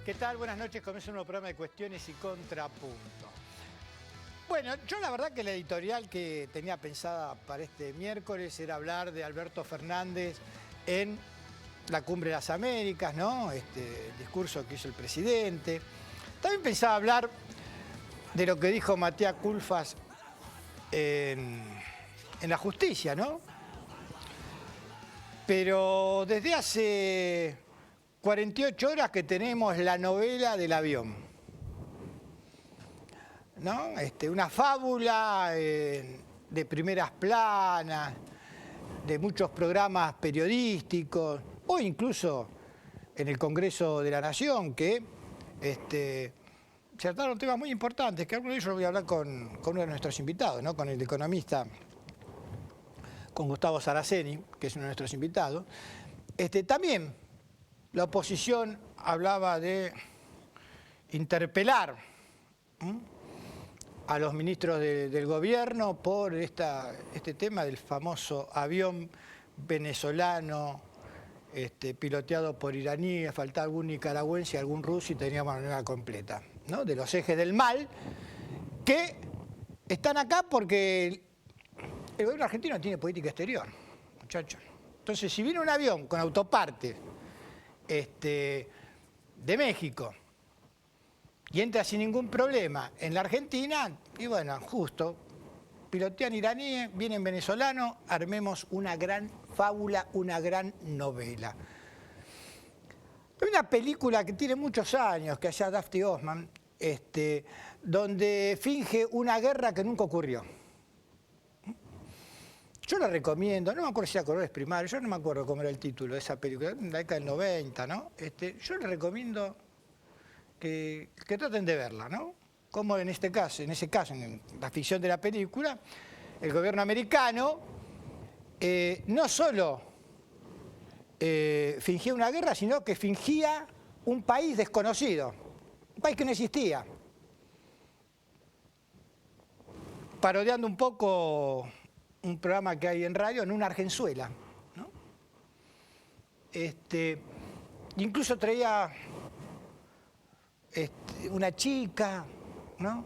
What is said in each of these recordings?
¿Qué tal? Buenas noches. Comienza un nuevo programa de Cuestiones y Contrapunto. Bueno, yo la verdad que la editorial que tenía pensada para este miércoles era hablar de Alberto Fernández en la Cumbre de las Américas, ¿no? El discurso que hizo el presidente. También pensaba hablar de lo que dijo Matías Culfas en la justicia, ¿no? Pero desde hace 48 horas que tenemos la novela del avión, ¿no? Una fábula de primeras planas, de muchos programas periodísticos, o incluso en el Congreso de la Nación, que trataron temas muy importantes, que algunos de ellos los voy a hablar con uno de nuestros invitados, ¿no? Con el economista, con Gustavo Saraceni, que es uno de nuestros invitados. También la oposición hablaba de interpelar a los ministros del gobierno por este tema del famoso avión venezolano piloteado por iraníes, faltaba algún nicaragüense, algún ruso y teníamos la nueva completa, ¿no? De los ejes del mal que están acá porque el gobierno argentino tiene política exterior, muchachos. Entonces, si viene un avión con autopartes de México y entra sin ningún problema en la Argentina, y bueno, justo, pilotean iraníes, vienen venezolanos, armemos una gran fábula, una gran novela. Hay una película que tiene muchos años, que hacía Dusty Hoffman, donde finge una guerra que nunca ocurrió. Yo la recomiendo, no me acuerdo si era Colores Primarios, yo no me acuerdo cómo era el título de esa película, en la década del 90, ¿no? Yo les recomiendo que traten de verla, ¿no? Como en ese caso, en la ficción de la película, el gobierno americano no solo fingía una guerra, sino que fingía un país desconocido, un país que no existía. Parodiando un poco un programa que hay en radio, en una Argenzuela, ¿no? Incluso traía una chica, ¿no?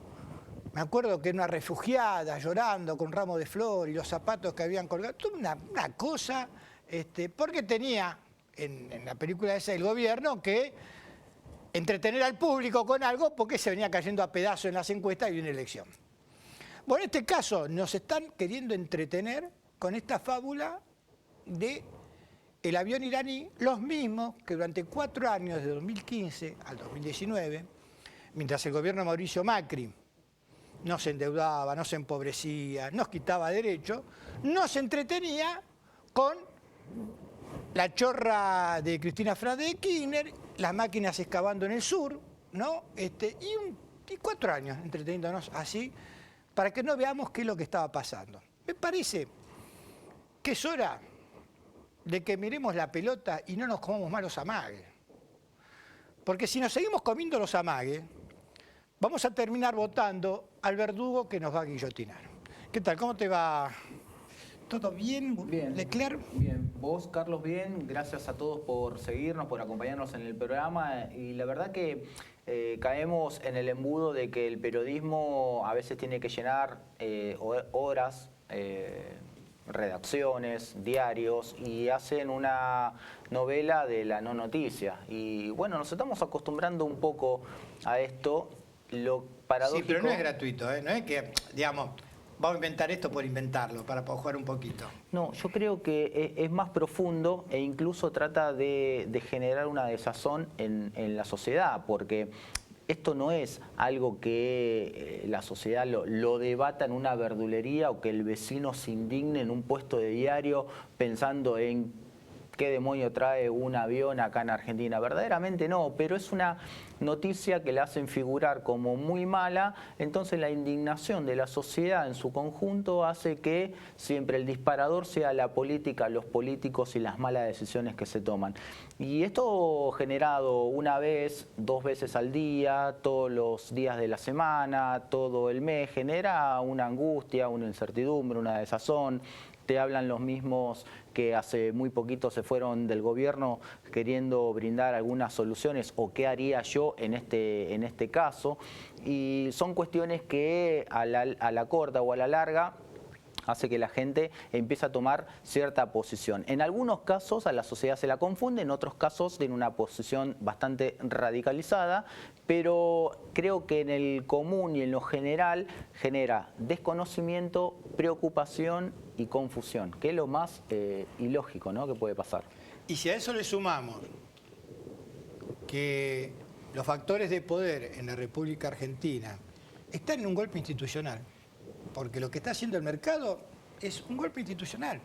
Me acuerdo que era una refugiada llorando con ramos de flor y los zapatos que habían colgado, toda una cosa, porque tenía en la película esa el gobierno que entretener al público con algo porque se venía cayendo a pedazos en las encuestas y una elección. Bueno, en este caso nos están queriendo entretener con esta fábula de el avión iraní, los mismos que durante 4 años, de 2015 al 2019, mientras el gobierno de Mauricio Macri no se endeudaba, no se empobrecía, nos quitaba derechos, nos entretenía con la chorra de Cristina Fernández de Kirchner, las máquinas excavando en el sur, ¿no? Y 4 años entreteniéndonos así, para que no veamos qué es lo que estaba pasando. Me parece que es hora de que miremos la pelota y no nos comamos más los amagues. Porque si nos seguimos comiendo los amagues, vamos a terminar votando al verdugo que nos va a guillotinar. ¿Qué tal? ¿Cómo te va? ¿Todo bien? Bien. ¿Leclerc? Bien. Vos, Carlos, bien. Gracias a todos por seguirnos, por acompañarnos en el programa. Y la verdad que caemos en el embudo de que el periodismo a veces tiene que llenar horas, redacciones, diarios, y hacen una novela de la no noticia. Y bueno, nos estamos acostumbrando un poco a esto. Lo paradójico... Sí, pero no es gratuito, ¿eh? No es que, digamos, vamos a inventar esto por inventarlo, para jugar un poquito. No, yo creo que es más profundo e incluso trata de generar una desazón en la sociedad, porque esto no es algo que la sociedad lo debata en una verdulería o que el vecino se indigne en un puesto de diario pensando en qué demonio trae un avión acá en Argentina. Verdaderamente no, pero es una noticia que la hacen figurar como muy mala, entonces la indignación de la sociedad en su conjunto hace que siempre el disparador sea la política, los políticos y las malas decisiones que se toman. Y esto generado una vez, 2 veces al día, todos los días de la semana, todo el mes, genera una angustia, una incertidumbre, una desazón. te hablan los mismos que hace muy poquito se fueron del gobierno queriendo brindar algunas soluciones o qué haría yo en este caso. Y son cuestiones que a la corta o a la larga hace que la gente empiece a tomar cierta posición. En algunos casos a la sociedad se la confunde, en otros casos tiene una posición bastante radicalizada, pero creo que en el común y en lo general genera desconocimiento, preocupación y confusión, que es lo más ilógico, ¿no?, que puede pasar. Y si a eso le sumamos que los factores de poder en la República Argentina están en un golpe institucional, porque lo que está haciendo el mercado es un golpe institucional.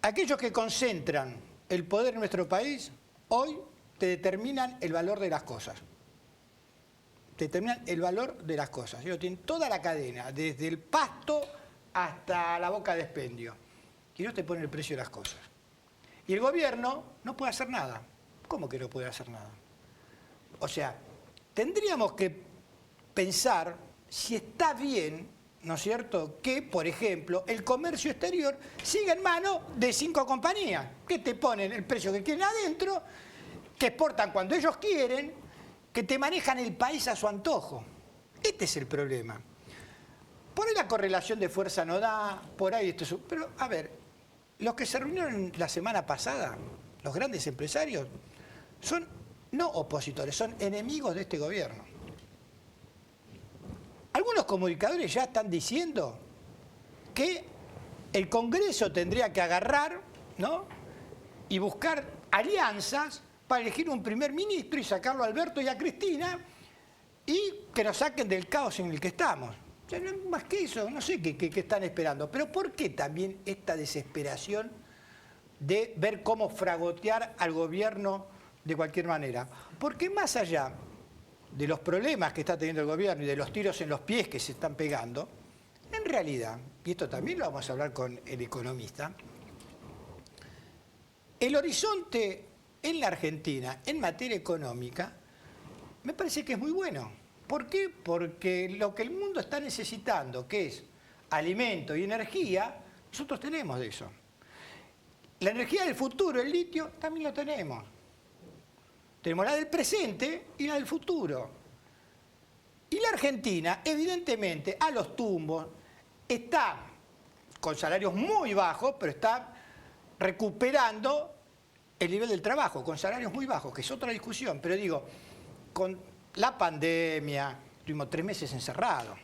Aquellos que concentran el poder en nuestro país, hoy te determinan el valor de las cosas. Te determinan el valor de las cosas. Ellos tienen toda la cadena, desde el pasto hasta la boca de expendio. Y ellos te ponen el precio de las cosas. Y el gobierno no puede hacer nada. ¿Cómo que no puede hacer nada? O sea, tendríamos que pensar si está bien, ¿no es cierto?, que, por ejemplo, el comercio exterior siga en manos de 5 compañías que te ponen el precio que quieren adentro, que exportan cuando ellos quieren, que te manejan el país a su antojo. Este es el problema. Por ahí la correlación de fuerza no da, por ahí esto es... Pero, a ver, los que se reunieron la semana pasada, los grandes empresarios, son no opositores, son enemigos de este gobierno. Algunos comunicadores ya están diciendo que el Congreso tendría que agarrar, ¿no?, y buscar alianzas para elegir un primer ministro y sacarlo a Alberto y a Cristina y que nos saquen del caos en el que estamos. O sea, no es más que eso, no sé qué están esperando. Pero ¿por qué también esta desesperación de ver cómo fragotear al gobierno de cualquier manera? Porque más allá de los problemas que está teniendo el gobierno y de los tiros en los pies que se están pegando, en realidad, y esto también lo vamos a hablar con el economista, el horizonte en la Argentina en materia económica me parece que es muy bueno. ¿Por qué? Porque lo que el mundo está necesitando, que es alimento y energía, nosotros tenemos de eso. La energía del futuro, el litio, también lo tenemos. Tenemos la del presente y la del futuro. Y la Argentina, evidentemente, a los tumbos, está con salarios muy bajos, pero está recuperando el nivel del trabajo, con salarios muy bajos, que es otra discusión. Pero digo, con la pandemia, tuvimos 3 meses encerrados.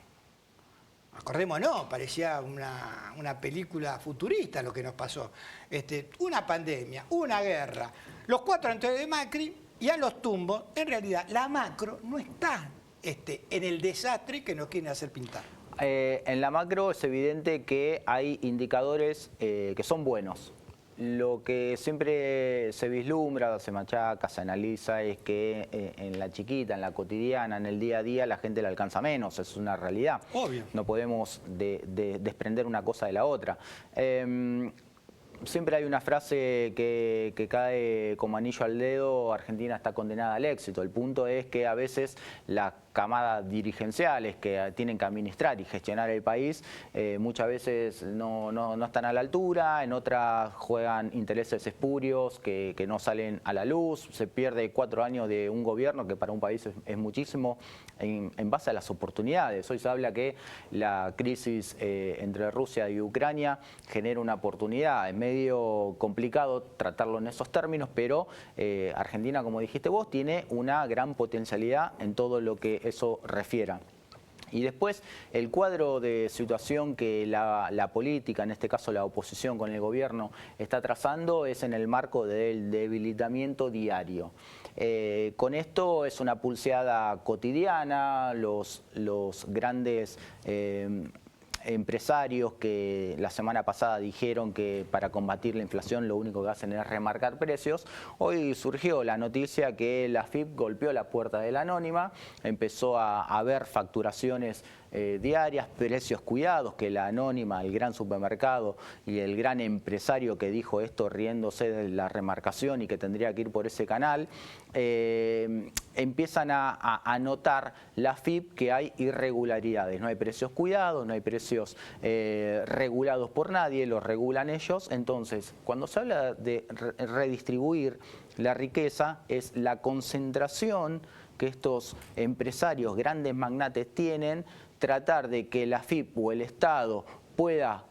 Acordémonos, parecía una película futurista lo que nos pasó. Una pandemia, una guerra, los 4 años de Macri, y a los tumbos, en realidad, la macro no está en el desastre que nos quieren hacer pintar. En la macro es evidente que hay indicadores que son buenos. Lo que siempre se vislumbra, se machaca, se analiza, es que en la chiquita, en la cotidiana, en el día a día, la gente le alcanza menos. Es una realidad. Obvio. No podemos desprender una cosa de la otra. Siempre hay una frase que cae como anillo al dedo: Argentina está condenada al éxito. El punto es que a veces las camadas dirigenciales que tienen que administrar y gestionar el país muchas veces no están a la altura, en otras juegan intereses espurios que no salen a la luz. Se pierde 4 años de un gobierno que para un país es muchísimo en base a las oportunidades. Hoy se habla que la crisis entre Rusia y Ucrania genera una oportunidad. Es medio complicado tratarlo en esos términos, pero Argentina, como dijiste vos, tiene una gran potencialidad en todo lo que eso refiera. Y después, el cuadro de situación que la política, en este caso la oposición con el gobierno, está trazando es en el marco del debilitamiento diario. Con esto es una pulseada cotidiana. Los grandes empresarios que la semana pasada dijeron que para combatir la inflación lo único que hacen es remarcar precios. Hoy surgió la noticia que la AFIP golpeó la puerta de la anónima, empezó a haber facturaciones diarias, precios cuidados, que la Anónima, el gran supermercado y el gran empresario que dijo esto riéndose de la remarcación y que tendría que ir por ese canal, empiezan a notar la AFIP que hay irregularidades, no hay precios cuidados, no hay precios regulados por nadie, los regulan ellos. Entonces, cuando se habla de redistribuir la riqueza, es la concentración que estos empresarios, grandes magnates tienen, tratar de que la AFIP o el Estado pueda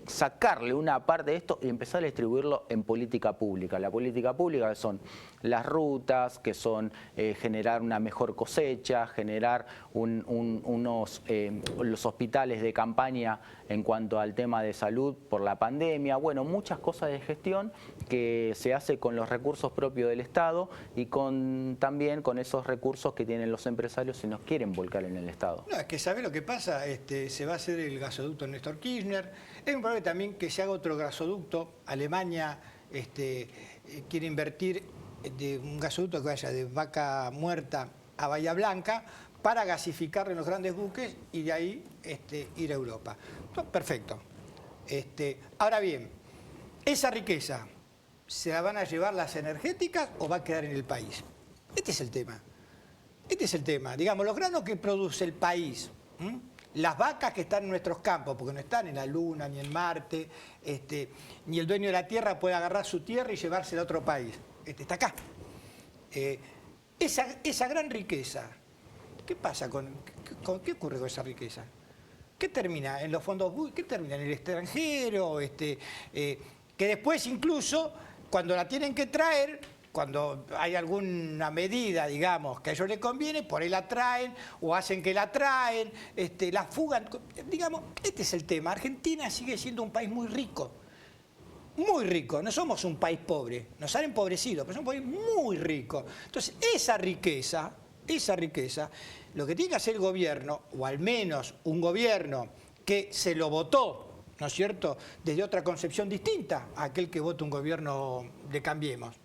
sacarle una parte de esto y empezar a distribuirlo en política pública. La política pública que son las rutas, que son generar una mejor cosecha, generar los hospitales de campaña en cuanto al tema de salud por la pandemia. Bueno, muchas cosas de gestión que se hace con los recursos propios del Estado y también con esos recursos que tienen los empresarios si nos quieren volcar en el Estado. No, es que ¿sabe lo que pasa? Se va a hacer el gasoducto Néstor Kirchner. Es un problema también que se haga otro gasoducto. Alemania quiere invertir de un gasoducto que vaya de Vaca Muerta a Bahía Blanca para gasificar en los grandes buques y de ahí ir a Europa. Perfecto. Ahora bien, esa riqueza, ¿se la van a llevar las energéticas o va a quedar en el país? Este es el tema. Este es el tema. Digamos, los granos que produce el país, las vacas que están en nuestros campos, porque no están en la Luna ni en Marte, ni el dueño de la tierra puede agarrar su tierra y llevársela a otro país. Está acá. Esa gran riqueza, ¿qué pasa qué ocurre con esa riqueza? ¿Qué termina en los fondos? ¿Qué termina en el extranjero? Que después incluso cuando la tienen que traer, cuando hay alguna medida, digamos, que a ellos les conviene, por ahí la traen o hacen que la traen, la fugan. Digamos, este es el tema. Argentina sigue siendo un país muy rico. Muy rico, no somos un país pobre, nos han empobrecido, pero somos un país muy rico. Entonces, esa riqueza, lo que tiene que hacer el gobierno, o al menos un gobierno que se lo votó, ¿no es cierto?, desde otra concepción distinta a aquel que vota un gobierno de Cambiemos,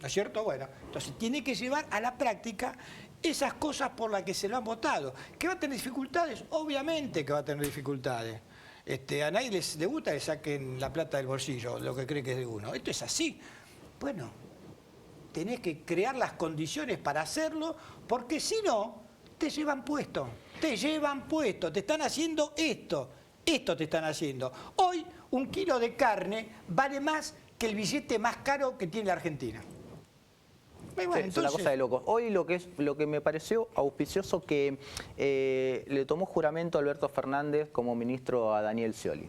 ¿no es cierto? Bueno, entonces tiene que llevar a la práctica esas cosas por las que se lo han votado. ¿Que va a tener dificultades? Obviamente que va a tener dificultades. A nadie le gusta que saquen la plata del bolsillo, lo que cree que es de uno. Esto es así. Bueno, tenés que crear las condiciones para hacerlo, porque si no, te llevan puesto. Te llevan puesto, te están haciendo esto. Esto te están haciendo. Hoy, un kilo de carne vale más que el billete más caro que tiene la Argentina. Bueno, sí, entonces... Es una cosa de locos. Hoy lo que me pareció auspicioso que le tomó juramento a Alberto Fernández como ministro a Daniel Scioli.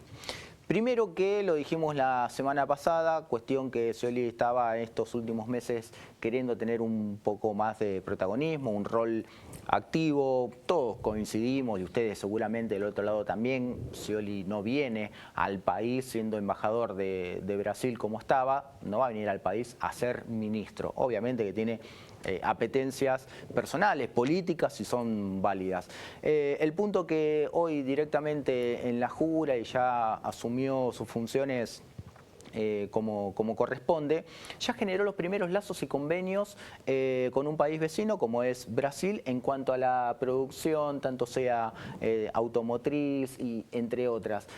Primero que lo dijimos la semana pasada, cuestión que Scioli estaba estos últimos meses queriendo tener un poco más de protagonismo, un rol activo. Todos coincidimos y ustedes seguramente del otro lado también. Scioli no viene al país siendo embajador de Brasil como estaba, no va a venir al país a ser ministro. Obviamente que tiene apetencias personales, políticas, si son válidas. El punto que hoy directamente en la jura y ya asumió sus funciones como corresponde, ya generó los primeros lazos y convenios con un país vecino como es Brasil en cuanto a la producción, tanto sea automotriz y entre otras.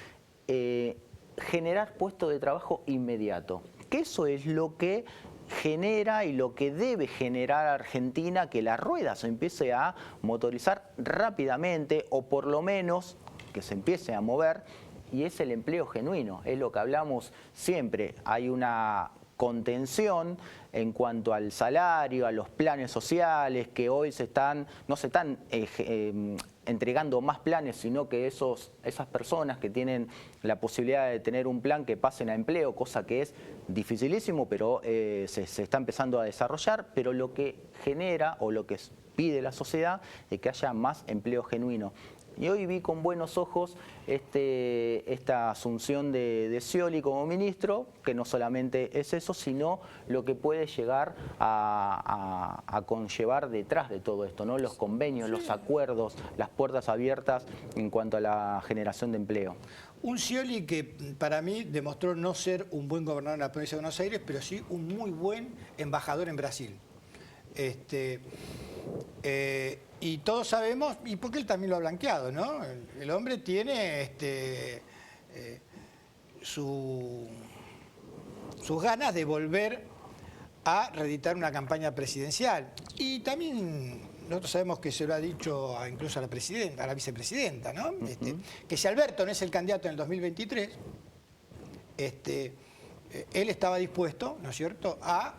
Generar puestos de trabajo inmediato, que eso es lo que genera y lo que debe generar Argentina, que la rueda se empiece a motorizar rápidamente o por lo menos que se empiece a mover, y es el empleo genuino, es lo que hablamos siempre. Hay una contención en cuanto al salario, a los planes sociales, que hoy no se están entregando más planes, sino que esas personas que tienen la posibilidad de tener un plan que pasen a empleo, cosa que es dificilísimo, pero se está empezando a desarrollar, pero lo que genera o lo que pide la sociedad es que haya más empleo genuino. Y hoy vi con buenos ojos esta asunción de Scioli como ministro, que no solamente es eso, sino lo que puede llegar a conllevar detrás de todo esto, ¿no? Los convenios, sí, los acuerdos, las puertas abiertas en cuanto a la generación de empleo. Un Scioli que para mí demostró no ser un buen gobernador en la provincia de Buenos Aires, pero sí un muy buen embajador en Brasil. Y todos sabemos, y porque él también lo ha blanqueado, ¿no? El hombre tiene sus ganas de volver a reeditar una campaña presidencial. Y también nosotros sabemos que se lo ha dicho incluso a la presidenta, a la vicepresidenta, ¿no? Que si Alberto no es el candidato en el 2023, él estaba dispuesto, ¿no es cierto?, a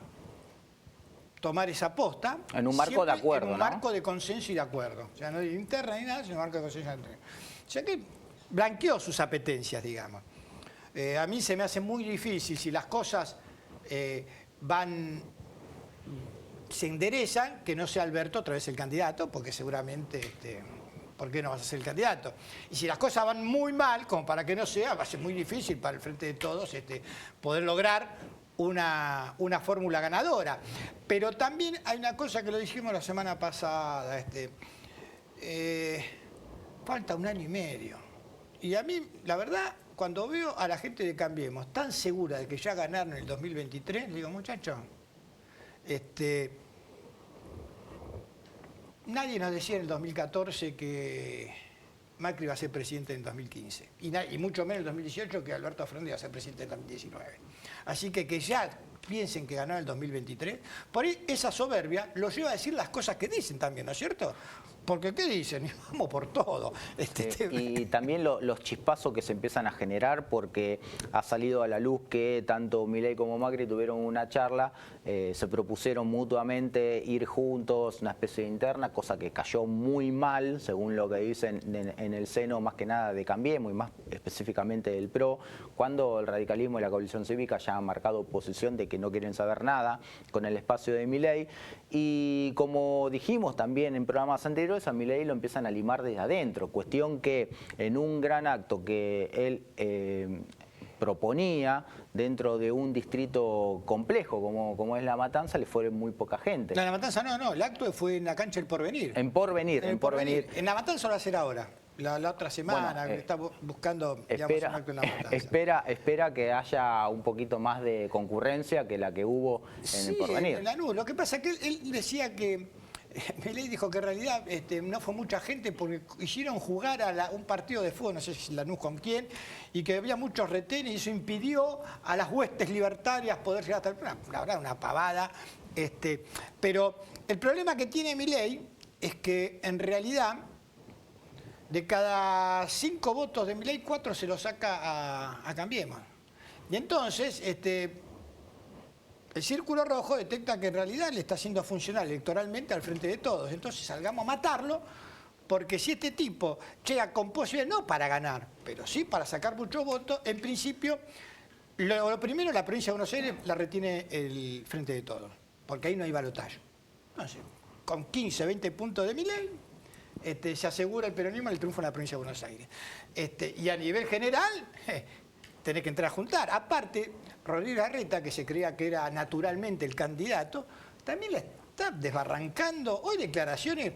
tomar esa posta. En un marco de acuerdo, en un ¿no? marco de consenso y de acuerdo. O sea, no de interna ni nada, sino un marco de consenso y de acuerdo. O sea que blanqueó sus apetencias, digamos. A mí se me hace muy difícil si las cosas se enderezan, que no sea Alberto otra vez el candidato, porque seguramente, ¿por qué no vas a ser el candidato? Y si las cosas van muy mal, como para que no sea, va a ser muy difícil para el Frente de Todos poder lograr una fórmula ganadora. Pero también hay una cosa que lo dijimos la semana pasada, falta 1 año y medio. Y a mí, la verdad, cuando veo a la gente de Cambiemos tan segura de que ya ganaron en el 2023, le digo, muchachos, nadie nos decía en el 2014 que Macri iba a ser presidente en el 2015. Y mucho menos en el 2018 que Alberto Fernández iba a ser presidente en el 2019. Así que ya piensen que ganó en el 2023, por ahí esa soberbia los lleva a decir las cosas que dicen también, ¿no es cierto? Porque ¿qué dicen? Vamos por todo. Y también los chispazos que se empiezan a generar, porque ha salido a la luz que tanto Milei como Macri tuvieron una charla, se propusieron mutuamente ir juntos, una especie de interna, cosa que cayó muy mal, según lo que dicen en el seno más que nada de Cambiemos y más específicamente del PRO, cuando el radicalismo y la coalición cívica ya han marcado posición de que no quieren saber nada con el espacio de Milei. Y como dijimos también en programas anteriores, a Milei lo empiezan a limar desde adentro, cuestión que en un gran acto que él proponía dentro de un distrito complejo como es La Matanza, le fue muy poca gente. No, en La Matanza no, el acto fue en la cancha del Porvenir. En Porvenir. En La Matanza lo va a hacer ahora. La otra semana, bueno, está buscando, digamos, un acto en La Matanza. Espera que haya un poquito más de concurrencia que la que hubo en el Porvenir. En Lanús. Lo que pasa es que él decía que Milei dijo que en realidad no fue mucha gente porque hicieron jugar a un partido de fútbol, no sé si Lanús con quién, y que había muchos retenes y eso impidió a las huestes libertarias poder llegar hasta el... La verdad, una pavada. Pero el problema que tiene Milei es que en realidad de cada 5 votos de Milei, 4 se los saca a Cambiemos. Y entonces el círculo rojo detecta que en realidad le está haciendo funcionar electoralmente al Frente de Todos. Entonces salgamos a matarlo, porque si este tipo llega con posibilidad, no para ganar, pero sí para sacar muchos votos, en principio, lo primero, la provincia de Buenos Aires la retiene el Frente de Todos, porque ahí no hay balotaje. Entonces, con 15, 20 puntos de Milei, se asegura el peronismo el triunfo en la provincia de Buenos Aires. Y a nivel general, tenés que entrar a juntar. Aparte, Rodríguez Larreta, que se creía que era naturalmente el candidato, también le está desbarrancando. Hoy declaraciones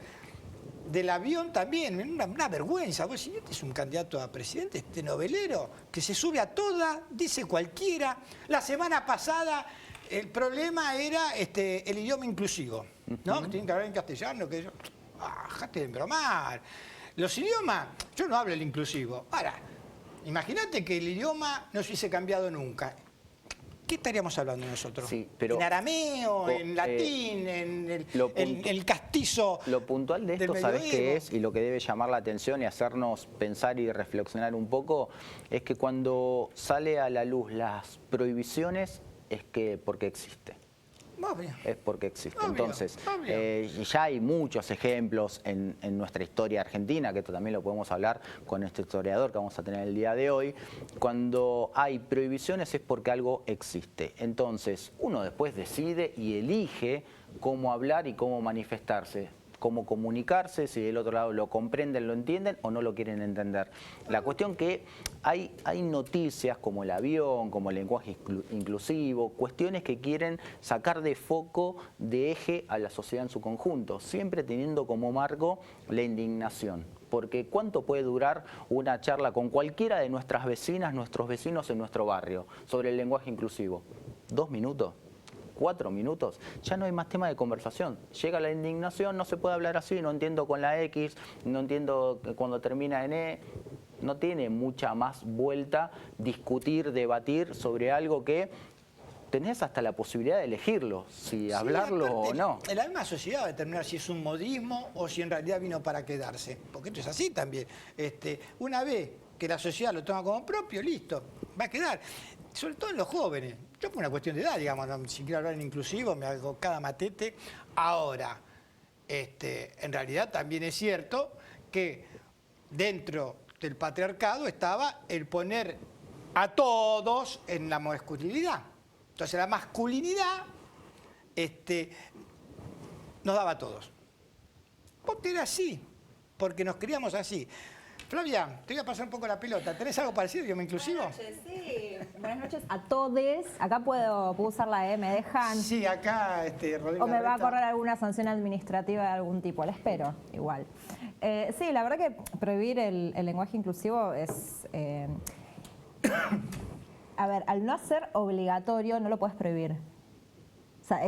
del avión también, una vergüenza. Vos decís, este es un candidato a presidente, este novelero, que se sube a toda, dice cualquiera. La semana pasada el problema era el idioma inclusivo, ¿no? Que tienen que hablar en castellano, que yo... ¡Jate de bromar! Los idiomas, yo no hablo el inclusivo. Ahora, imagínate que el idioma no se hubiese cambiado nunca. ¿Qué estaríamos hablando nosotros? Sí, pero, ¿En arameo, en latín, en el castizo? Lo puntual de esto, ¿sabés qué es? Y lo que debe llamar la atención y hacernos pensar y reflexionar un poco, es que cuando sale a la luz las prohibiciones, es que porque existe. Obvio. Es porque existe. Obvio, entonces, obvio. Ya hay muchos ejemplos en nuestra historia argentina, que esto también lo podemos hablar con este historiador que vamos a tener el día de hoy. Cuando hay prohibiciones es porque algo existe. Entonces, uno después decide y elige cómo hablar y cómo manifestarse, cómo comunicarse, si del otro lado lo comprenden, lo entienden o no lo quieren entender. La cuestión que hay noticias como el avión, como el lenguaje inclusivo, cuestiones que quieren sacar de foco, de eje a la sociedad en su conjunto, siempre teniendo como marco la indignación. Porque ¿cuánto puede durar una charla con cualquiera de nuestras vecinas, nuestros vecinos en nuestro barrio sobre el lenguaje inclusivo? ¿2 minutos? 4 minutos, ya no hay más tema de conversación. Llega la indignación, no se puede hablar así, no entiendo con la X, no entiendo cuando termina en E. No tiene mucha más vuelta discutir, debatir sobre algo que tenés hasta la posibilidad de elegirlo, si hablarlo o no. En la misma sociedad va a determinar si es un modismo o si en realidad vino para quedarse, porque esto es así también. Una vez que la sociedad lo toma como propio, listo, va a quedar. Sobre todo en los jóvenes. Yo por una cuestión de edad, digamos, no, si quiero hablar en inclusivo, me hago cada matete. Ahora, en realidad también es cierto que dentro del patriarcado estaba el poner a todos en la masculinidad. Entonces la masculinidad nos daba a todos. Porque era así, porque nos criamos así. Flavia, te voy a pasar un poco la pelota. ¿Tenés algo parecido, idioma inclusivo? Buenas noches, sí. Buenas noches a todos. Acá puedo usar la E, ¿me dejan? Sí, acá Rodrigo. ¿O me va a correr alguna sanción administrativa de algún tipo? La espero, igual. Sí, la verdad que prohibir el lenguaje inclusivo es... A ver, al no ser obligatorio no lo puedes prohibir. O sea,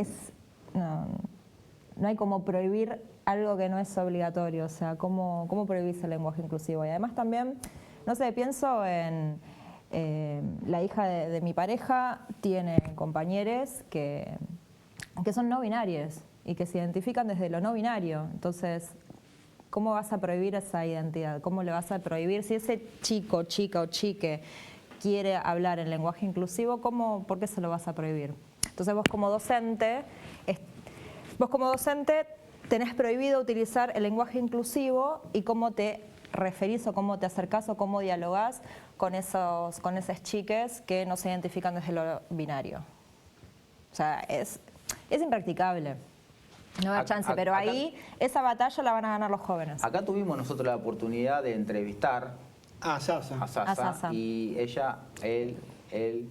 no hay como prohibir algo que no es obligatorio. O sea, ¿cómo prohibís el lenguaje inclusivo? Y además también, no sé, pienso en la hija de mi pareja tiene compañeros que son no binarios y que se identifican desde lo no binario. Entonces, ¿cómo vas a prohibir esa identidad? ¿Cómo le vas a prohibir? Si ese chico, chica o chique quiere hablar en lenguaje inclusivo, ¿por qué se lo vas a prohibir? Entonces vos como docente tenés prohibido utilizar el lenguaje inclusivo y cómo te referís o cómo te acercás o cómo dialogás con esos chiques que no se identifican desde lo binario. O sea, es impracticable. No da chance, pero ahí esa batalla la van a ganar los jóvenes. Acá tuvimos nosotros la oportunidad de entrevistar a Sasa. Y él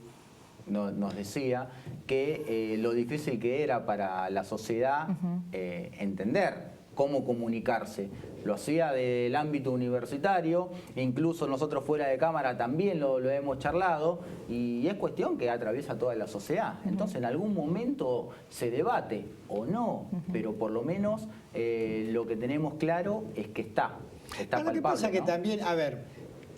nos decía que lo difícil que era para la sociedad entender cómo comunicarse. Lo hacía del ámbito universitario, incluso nosotros fuera de cámara también lo hemos charlado, y es cuestión que atraviesa toda la sociedad. Entonces en algún momento se debate o no, pero por lo menos lo que tenemos claro es que está palpable. Lo que pasa ¿no? que también, a ver,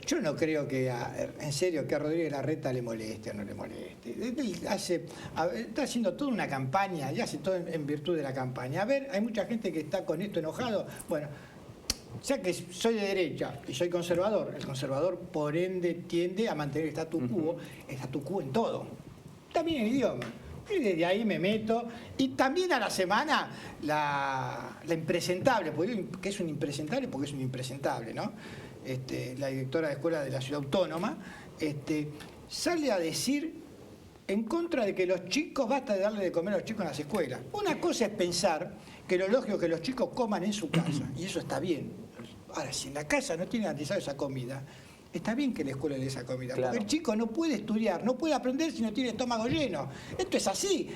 yo no creo que, en serio, que a Rodríguez Larreta le moleste o no le moleste. Él está haciendo toda una campaña y hace todo en virtud de la campaña. A ver, hay mucha gente que está con esto enojado. Bueno, ya que soy de derecha y soy conservador, el conservador por ende tiende a mantener el statu quo en todo. También en el idioma. Y desde ahí me meto. Y también a la semana la impresentable, que es un impresentable porque es un impresentable, ¿no? La directora de escuela de la ciudad autónoma, sale a decir en contra de que los chicos, basta de darle de comer a los chicos en las escuelas. Una cosa es pensar que lo lógico es que los chicos coman en su casa, y eso está bien. Ahora, si en la casa no tiene garantizado esa comida, está bien que la escuela le dé esa comida, claro. Porque el chico no puede estudiar, no puede aprender si no tiene estómago lleno. Esto es así.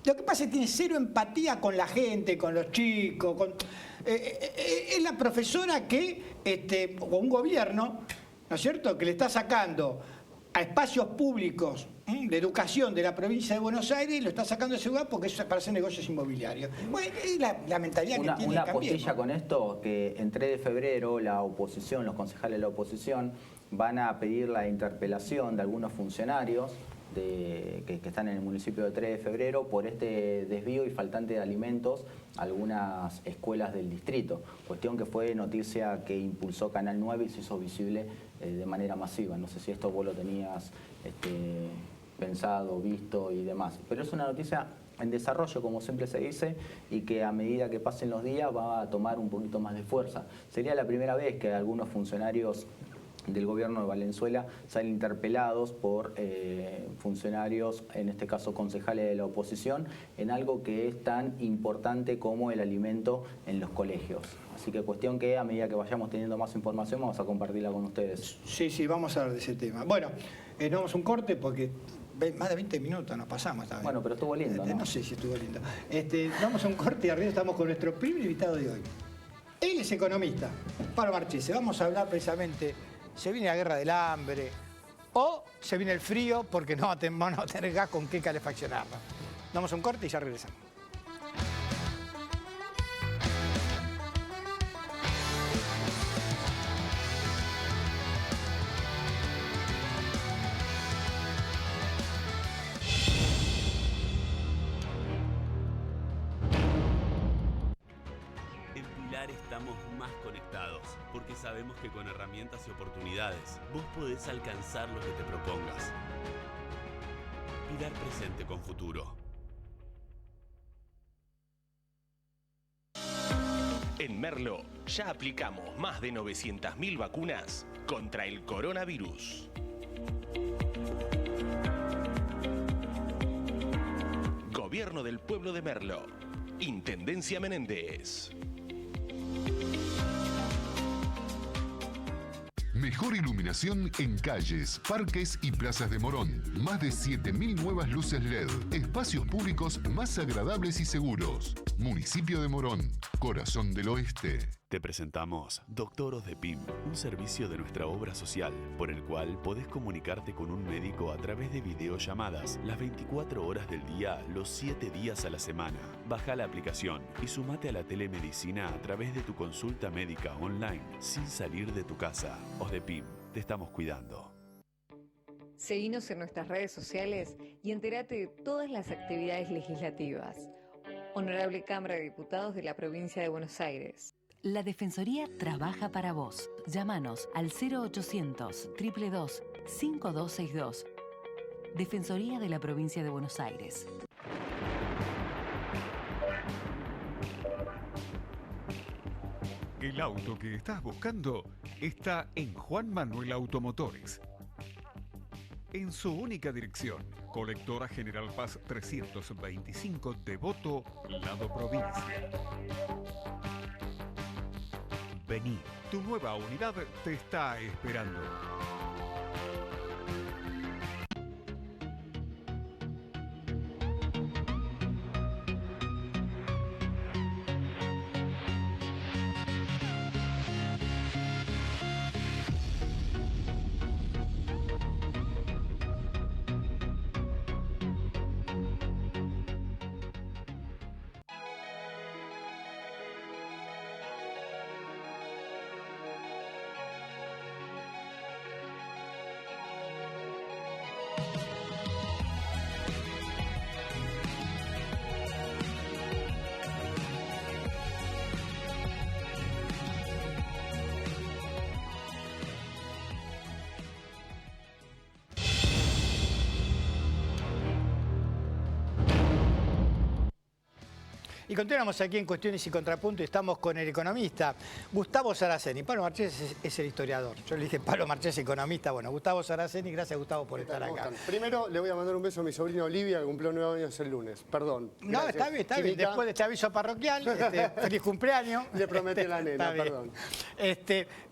Lo que pasa es que tiene cero empatía con la gente, con los chicos, es la profesora que, o un gobierno, ¿no es cierto?, que le está sacando a espacios públicos de educación de la provincia de Buenos Aires y lo está sacando de ese lugar porque eso es para hacer negocios inmobiliarios. Bueno, es la mentalidad que tiene una también, postilla ¿no? Con esto, que en 3 de febrero la oposición, los concejales de la oposición, van a pedir la interpelación de algunos funcionarios que están en el municipio de 3 de febrero por este desvío y faltante de alimentos a algunas escuelas del distrito. Cuestión que fue noticia que impulsó Canal 9 y se hizo visible de manera masiva. No sé si esto vos lo tenías pensado, visto y demás. Pero es una noticia en desarrollo, como siempre se dice, y que a medida que pasen los días va a tomar un poquito más de fuerza. Sería la primera vez que algunos funcionarios del gobierno de Valenzuela salen interpelados por funcionarios, en este caso concejales de la oposición, en algo que es tan importante como el alimento en los colegios. Así que cuestión que a medida que vayamos teniendo más información vamos a compartirla con ustedes. Sí, vamos a hablar de ese tema. Bueno, nos vamos a un corte porque más de 20 minutos nos pasamos esta vez. Bueno, pero estuvo lindo, ¿no? No sé si estuvo lindo. Vamos a un corte y arriba estamos con nuestro primer invitado de hoy. Él es economista, Pablo Marchese. Vamos a hablar precisamente... ¿Se viene la guerra del hambre? ¿O se viene el frío porque no vamos a tener gas con qué calefaccionarla? Damos un corte y ya regresamos. Estamos más conectados, porque sabemos que con herramientas y oportunidades vos podés alcanzar lo que te propongas. Pilar presente con futuro. En Merlo ya aplicamos más de 900.000 vacunas contra el coronavirus. Gobierno del Pueblo de Merlo. Intendencia Menéndez. Mejor iluminación en calles, parques y plazas de Morón. Más de 7.000 nuevas luces LED. Espacios públicos más agradables y seguros. Municipio de Morón, corazón del oeste. Te presentamos Doctor Osdepim, un servicio de nuestra obra social, por el cual podés comunicarte con un médico a través de videollamadas las 24 horas del día, los 7 días a la semana. Baja la aplicación y sumate a la telemedicina a través de tu consulta médica online, sin salir de tu casa. Osdepim, te estamos cuidando. Seguinos en nuestras redes sociales y entérate de todas las actividades legislativas. Honorable Cámara de Diputados de la Provincia de Buenos Aires. La Defensoría trabaja para vos. Llámanos al 0800-222-5262. Defensoría de la Provincia de Buenos Aires. El auto que estás buscando está en Juan Manuel Automotores. En su única dirección, Colectora General Paz 325, Devoto, lado provincia. Vení, tu nueva unidad te está esperando. Y continuamos aquí en Cuestiones y Contrapunto y estamos con el economista Gustavo Saraceni. Pablo Marchesi es el historiador. Yo le dije Pablo Marchesi, economista. Bueno, Gustavo Saraceni, gracias Gustavo por estar acá. Primero le voy a mandar un beso a mi sobrina Olivia, que cumplió 9 años el lunes. Perdón. No, Gracias. está bien, está bien. Chiquita, Después de este aviso parroquial, feliz cumpleaños. le prometí a la nena, Está bien. perdón.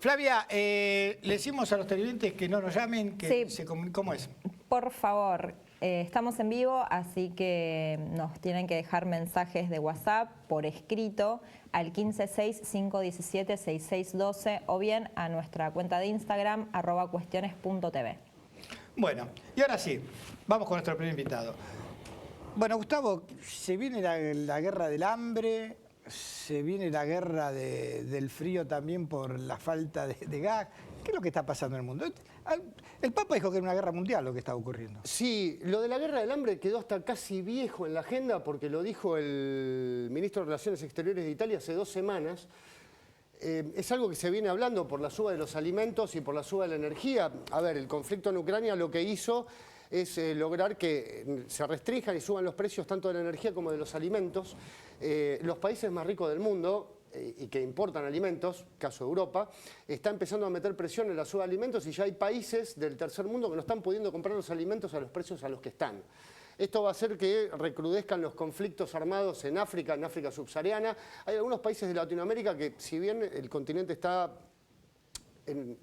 Flavia, le decimos a los televidentes que no nos llamen, que Sí. se comuniquen. ¿Cómo es? Por favor, estamos en vivo, así que nos tienen que dejar mensajes de WhatsApp por escrito al 156-517-6612 o bien a nuestra cuenta de Instagram, @cuestiones.tv. Bueno, y ahora sí, vamos con nuestro primer invitado. Bueno, Gustavo, se viene la guerra del hambre, se viene la guerra del frío también por la falta de gas. ¿Qué es lo que está pasando en el mundo? El Papa dijo que era una guerra mundial lo que estaba ocurriendo. Sí, lo de la guerra del hambre quedó hasta casi viejo en la agenda porque lo dijo el ministro de Relaciones Exteriores de Italia hace 2 semanas. Es algo que se viene hablando por la suba de los alimentos y por la suba de la energía. A ver, el conflicto en Ucrania lo que hizo es lograr que se restrinjan y suban los precios tanto de la energía como de los alimentos. Los países más ricos del mundo y que importan alimentos, caso de Europa, está empezando a meter presión en la suba de alimentos y ya hay países del tercer mundo que no están pudiendo comprar los alimentos a los precios a los que están. Esto va a hacer que recrudezcan los conflictos armados en África subsahariana. Hay algunos países de Latinoamérica que, si bien el continente está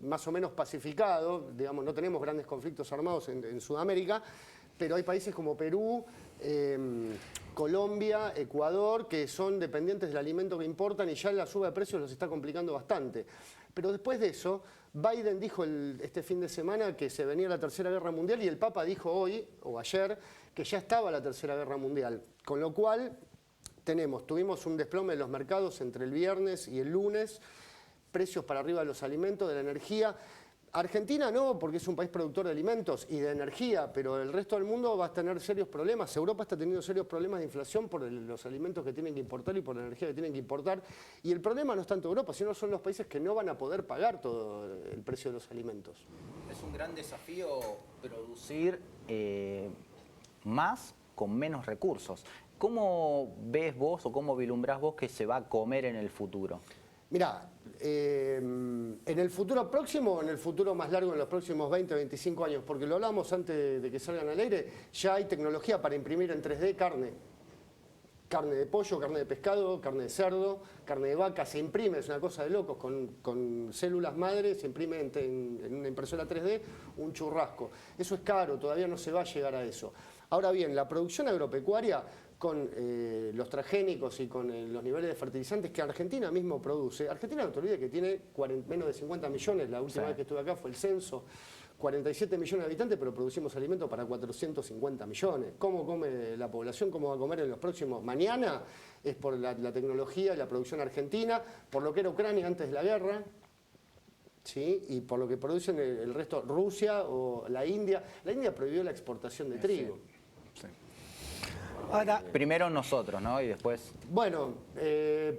más o menos pacificado, digamos, no tenemos grandes conflictos armados en Sudamérica, pero hay países como Perú, Colombia, Ecuador, que son dependientes del alimento que importan y ya la suba de precios los está complicando bastante. Pero después de eso, Biden dijo este fin de semana que se venía la Tercera Guerra Mundial y el Papa dijo hoy o ayer que ya estaba la Tercera Guerra Mundial. Con lo cual, tuvimos un desplome de los mercados entre el viernes y el lunes, precios para arriba de los alimentos, de la energía. Argentina no, porque es un país productor de alimentos y de energía, pero el resto del mundo va a tener serios problemas. Europa está teniendo serios problemas de inflación por los alimentos que tienen que importar y por la energía que tienen que importar. Y el problema no es tanto Europa, sino son los países que no van a poder pagar todo el precio de los alimentos. Es un gran desafío producir más con menos recursos. ¿Cómo ves vos o cómo vislumbrás vos que se va a comer en el futuro? Mirá, en el futuro próximo o en el futuro más largo, en los próximos 20, 25 años, porque lo hablamos antes de que salgan al aire, ya hay tecnología para imprimir en 3D carne. Carne de pollo, carne de pescado, carne de cerdo, carne de vaca, se imprime, es una cosa de locos, con células madre se imprime en una impresora 3D un churrasco. Eso es caro, todavía no se va a llegar a eso. Ahora bien, la producción agropecuaria con los transgénicos y con los niveles de fertilizantes que Argentina mismo produce. Argentina, no te olvides que tiene menos de 50 millones, la última vez que estuve acá fue el censo, 47 millones de habitantes, pero producimos alimentos para 450 millones. ¿Cómo come la población? ¿Cómo va a comer en los próximos? Mañana es por la tecnología y la producción argentina, por lo que era Ucrania antes de la guerra, ¿sí? Y por lo que producen el resto, Rusia o la India. La India prohibió la exportación de trigo. Sí. Ahora, primero nosotros, ¿no? Y después... Bueno, en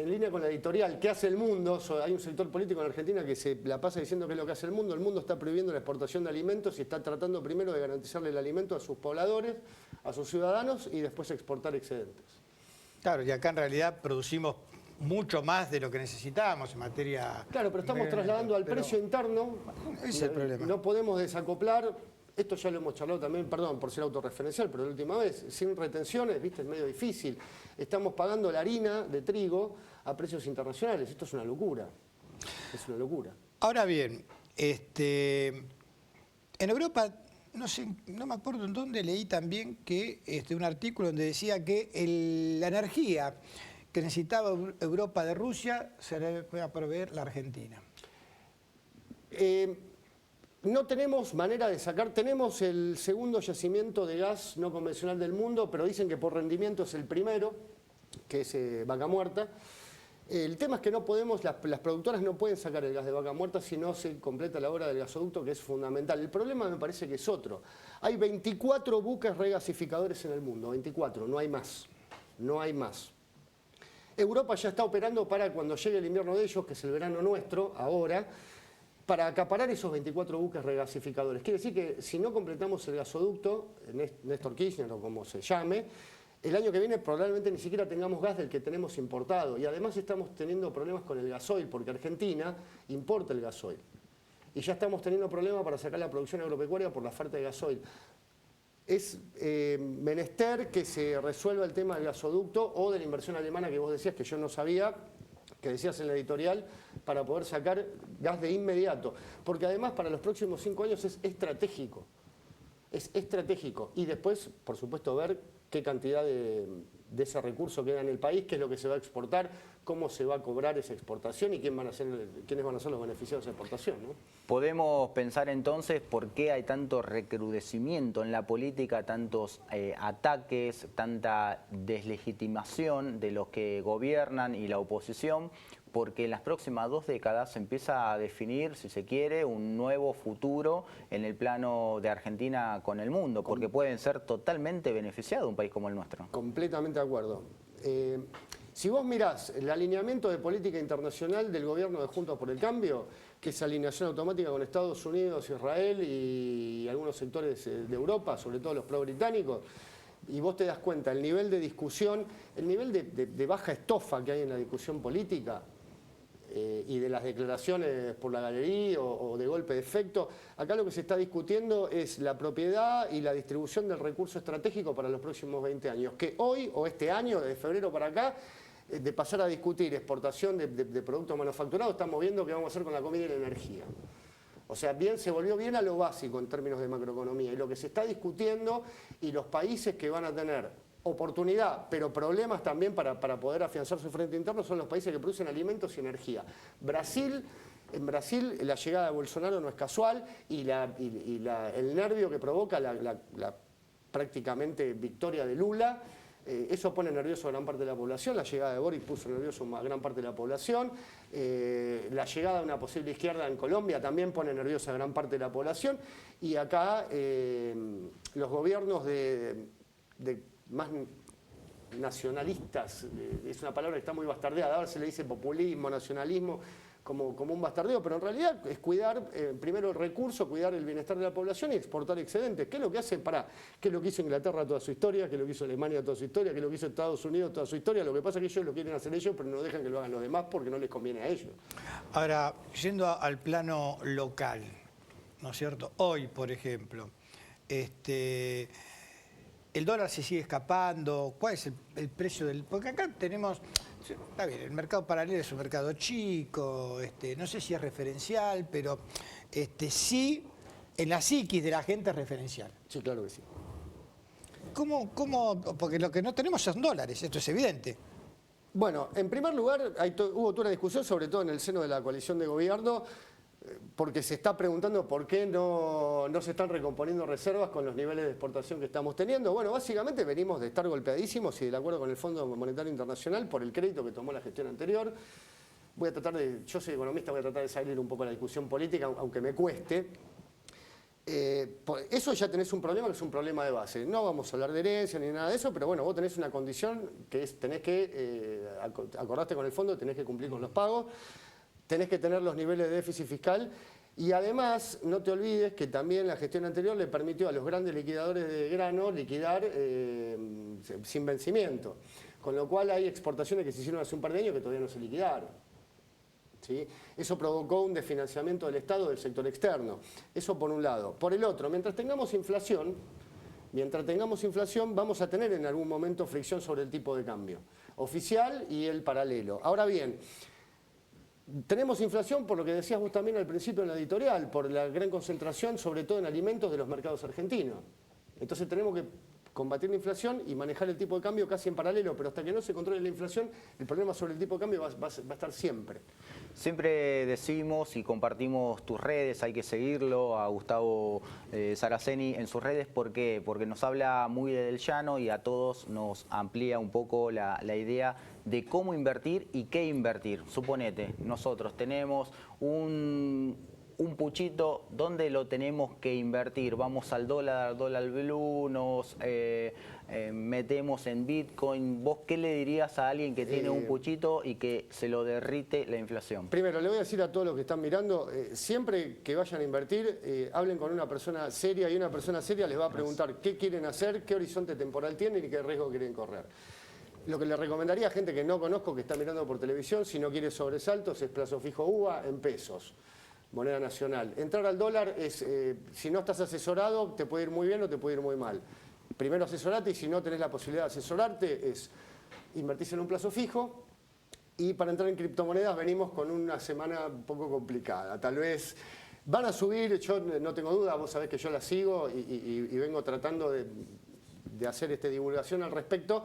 línea con la editorial, ¿qué hace el mundo? Hay un sector político en Argentina que se la pasa diciendo qué es lo que hace el mundo. El mundo está prohibiendo la exportación de alimentos y está tratando primero de garantizarle el alimento a sus pobladores, a sus ciudadanos y después exportar excedentes. Claro, y acá en realidad producimos mucho más de lo que necesitábamos en materia... Claro, pero estamos trasladando al precio interno. Ese es el problema. No podemos desacoplar... Esto ya lo hemos charlado también, perdón por ser autorreferencial, pero la última vez, sin retenciones, viste, es medio difícil. Estamos pagando la harina de trigo a precios internacionales. Esto es una locura. Es una locura. Ahora bien, en Europa, no me acuerdo en dónde leí también que un artículo donde decía que la energía que necesitaba Europa de Rusia se le puede proveer la Argentina. No tenemos manera de sacar, tenemos el segundo yacimiento de gas no convencional del mundo, pero dicen que por rendimiento es el primero, que es Vaca Muerta. El tema es que no podemos, las productoras no pueden sacar el gas de Vaca Muerta si no se completa la obra del gasoducto, que es fundamental. El problema me parece que es otro. Hay 24 buques regasificadores en el mundo, 24, no hay más, no hay más. Europa ya está operando para cuando llegue el invierno de ellos, que es el verano nuestro, ahora, para acaparar esos 24 buques regasificadores. Quiere decir que si no completamos el gasoducto, Néstor Kirchner o como se llame, el año que viene probablemente ni siquiera tengamos gas del que tenemos importado. Y además estamos teniendo problemas con el gasoil, porque Argentina importa el gasoil. Y ya estamos teniendo problemas para sacar la producción agropecuaria por la falta de gasoil. Es menester que se resuelva el tema del gasoducto o de la inversión alemana que vos decías, que yo no sabía, que decías en la editorial, para poder sacar gas de inmediato. Porque además para los próximos 5 años es estratégico. Es estratégico. Y después, por supuesto, ver qué cantidad de ese recurso queda en el país, qué es lo que se va a exportar, cómo se va a cobrar esa exportación y quiénes van a ser los beneficiados de esa exportación, ¿no? Podemos pensar entonces por qué hay tanto recrudecimiento en la política, tantos ataques, tanta deslegitimación de los que gobiernan y la oposición, porque en las próximas 2 décadas se empieza a definir, si se quiere, un nuevo futuro en el plano de Argentina con el mundo, porque pueden ser totalmente beneficiados un país como el nuestro. Completamente de acuerdo. Si vos mirás el alineamiento de política internacional del gobierno de Juntos por el Cambio, que es alineación automática con Estados Unidos, Israel y algunos sectores de Europa, sobre todo los pro-británicos, y vos te das cuenta, el nivel de discusión, el nivel de baja estofa que hay en la discusión política y de las declaraciones por la galería o de golpe de efecto, acá lo que se está discutiendo es la propiedad y la distribución del recurso estratégico para los próximos 20 años, que hoy o este año, de febrero para acá, de pasar a discutir exportación de productos manufacturados, estamos viendo qué vamos a hacer con la comida y la energía. O sea, se volvió bien a lo básico en términos de macroeconomía. Y lo que se está discutiendo y los países que van a tener oportunidad, pero problemas también para poder afianzar su frente interno son los países que producen alimentos y energía. En Brasil la llegada de Bolsonaro no es casual y el nervio que provoca prácticamente victoria de Lula. Eso pone nervioso a gran parte de la población. La llegada de Boric puso nervioso a gran parte de la población. La llegada de una posible izquierda en Colombia también pone nerviosa a gran parte de la población. Y acá los gobiernos de más nacionalistas, es una palabra que está muy bastardeada, ahora se le dice populismo, nacionalismo, como un bastardeo, pero en realidad es cuidar primero el recurso, cuidar el bienestar de la población y exportar excedentes. ¿Qué es lo que hace? ¿Qué es lo que hizo Inglaterra toda su historia? ¿Qué es lo que hizo Alemania toda su historia? ¿Qué es lo que hizo Estados Unidos toda su historia? Lo que pasa es que ellos lo quieren hacer ellos, pero no dejan que lo hagan los demás porque no les conviene a ellos. Ahora, yendo al plano local, ¿no es cierto? Hoy, por ejemplo, el dólar se sigue escapando. ¿Cuál es el precio del...? Porque acá tenemos... Está bien, el mercado paralelo es un mercado chico, no sé si es referencial, pero sí, en la psiquis de la gente es referencial. Sí, claro que sí. ¿Cómo? Porque lo que no tenemos son dólares, esto es evidente. Bueno, en primer lugar, hubo toda una discusión, sobre todo en el seno de la coalición de gobierno, porque se está preguntando por qué no se están recomponiendo reservas con los niveles de exportación que estamos teniendo. Bueno, básicamente venimos de estar golpeadísimos y del acuerdo con el Fondo Monetario Internacional por el crédito que tomó la gestión anterior. Yo soy economista, voy a tratar de salir un poco de la discusión política, aunque me cueste. Eso ya tenés un problema que es un problema de base. No vamos a hablar de herencia ni nada de eso, pero bueno, vos tenés una condición que es, tenés que, acordaste con el fondo, tenés que cumplir con los pagos. Tenés que tener los niveles de déficit fiscal y además no te olvides que también la gestión anterior le permitió a los grandes liquidadores de grano liquidar sin vencimiento. Con lo cual hay exportaciones que se hicieron hace un par de años que todavía no se liquidaron. ¿Sí? Eso provocó un desfinanciamiento del Estado del sector externo. Eso por un lado. Por el otro, mientras tengamos inflación vamos a tener en algún momento fricción sobre el tipo de cambio oficial y el paralelo. Ahora bien, tenemos inflación por lo que decías vos también al principio en la editorial, por la gran concentración, sobre todo en alimentos, de los mercados argentinos. Entonces tenemos que combatir la inflación y manejar el tipo de cambio casi en paralelo, pero hasta que no se controle la inflación, el problema sobre el tipo de cambio va a estar siempre. Siempre decimos y compartimos tus redes, hay que seguirlo, a Gustavo Saraceni en sus redes. ¿Por qué? Porque nos habla muy del llano y a todos nos amplía un poco la idea de cómo invertir y qué invertir. Suponete, nosotros tenemos un puchito, ¿dónde lo tenemos que invertir? Vamos al dólar blue, nos metemos en Bitcoin. ¿Vos qué le dirías a alguien que tiene un puchito y que se lo derrite la inflación? Primero, le voy a decir a todos los que están mirando, siempre que vayan a invertir, hablen con una persona seria y una persona seria les va a preguntar qué quieren hacer, qué horizonte temporal tienen y qué riesgo quieren correr. Lo que le recomendaría a gente que no conozco, que está mirando por televisión, si no quiere sobresaltos, es plazo fijo UVA en pesos, moneda nacional. Entrar al dólar es, si no estás asesorado, te puede ir muy bien o te puede ir muy mal. Primero asesorate y si no tenés la posibilidad de asesorarte, es invertirse en un plazo fijo. Y para entrar en criptomonedas venimos con una semana un poco complicada. Tal vez van a subir, yo no tengo duda, vos sabés que yo la sigo y vengo tratando de hacer divulgación al respecto.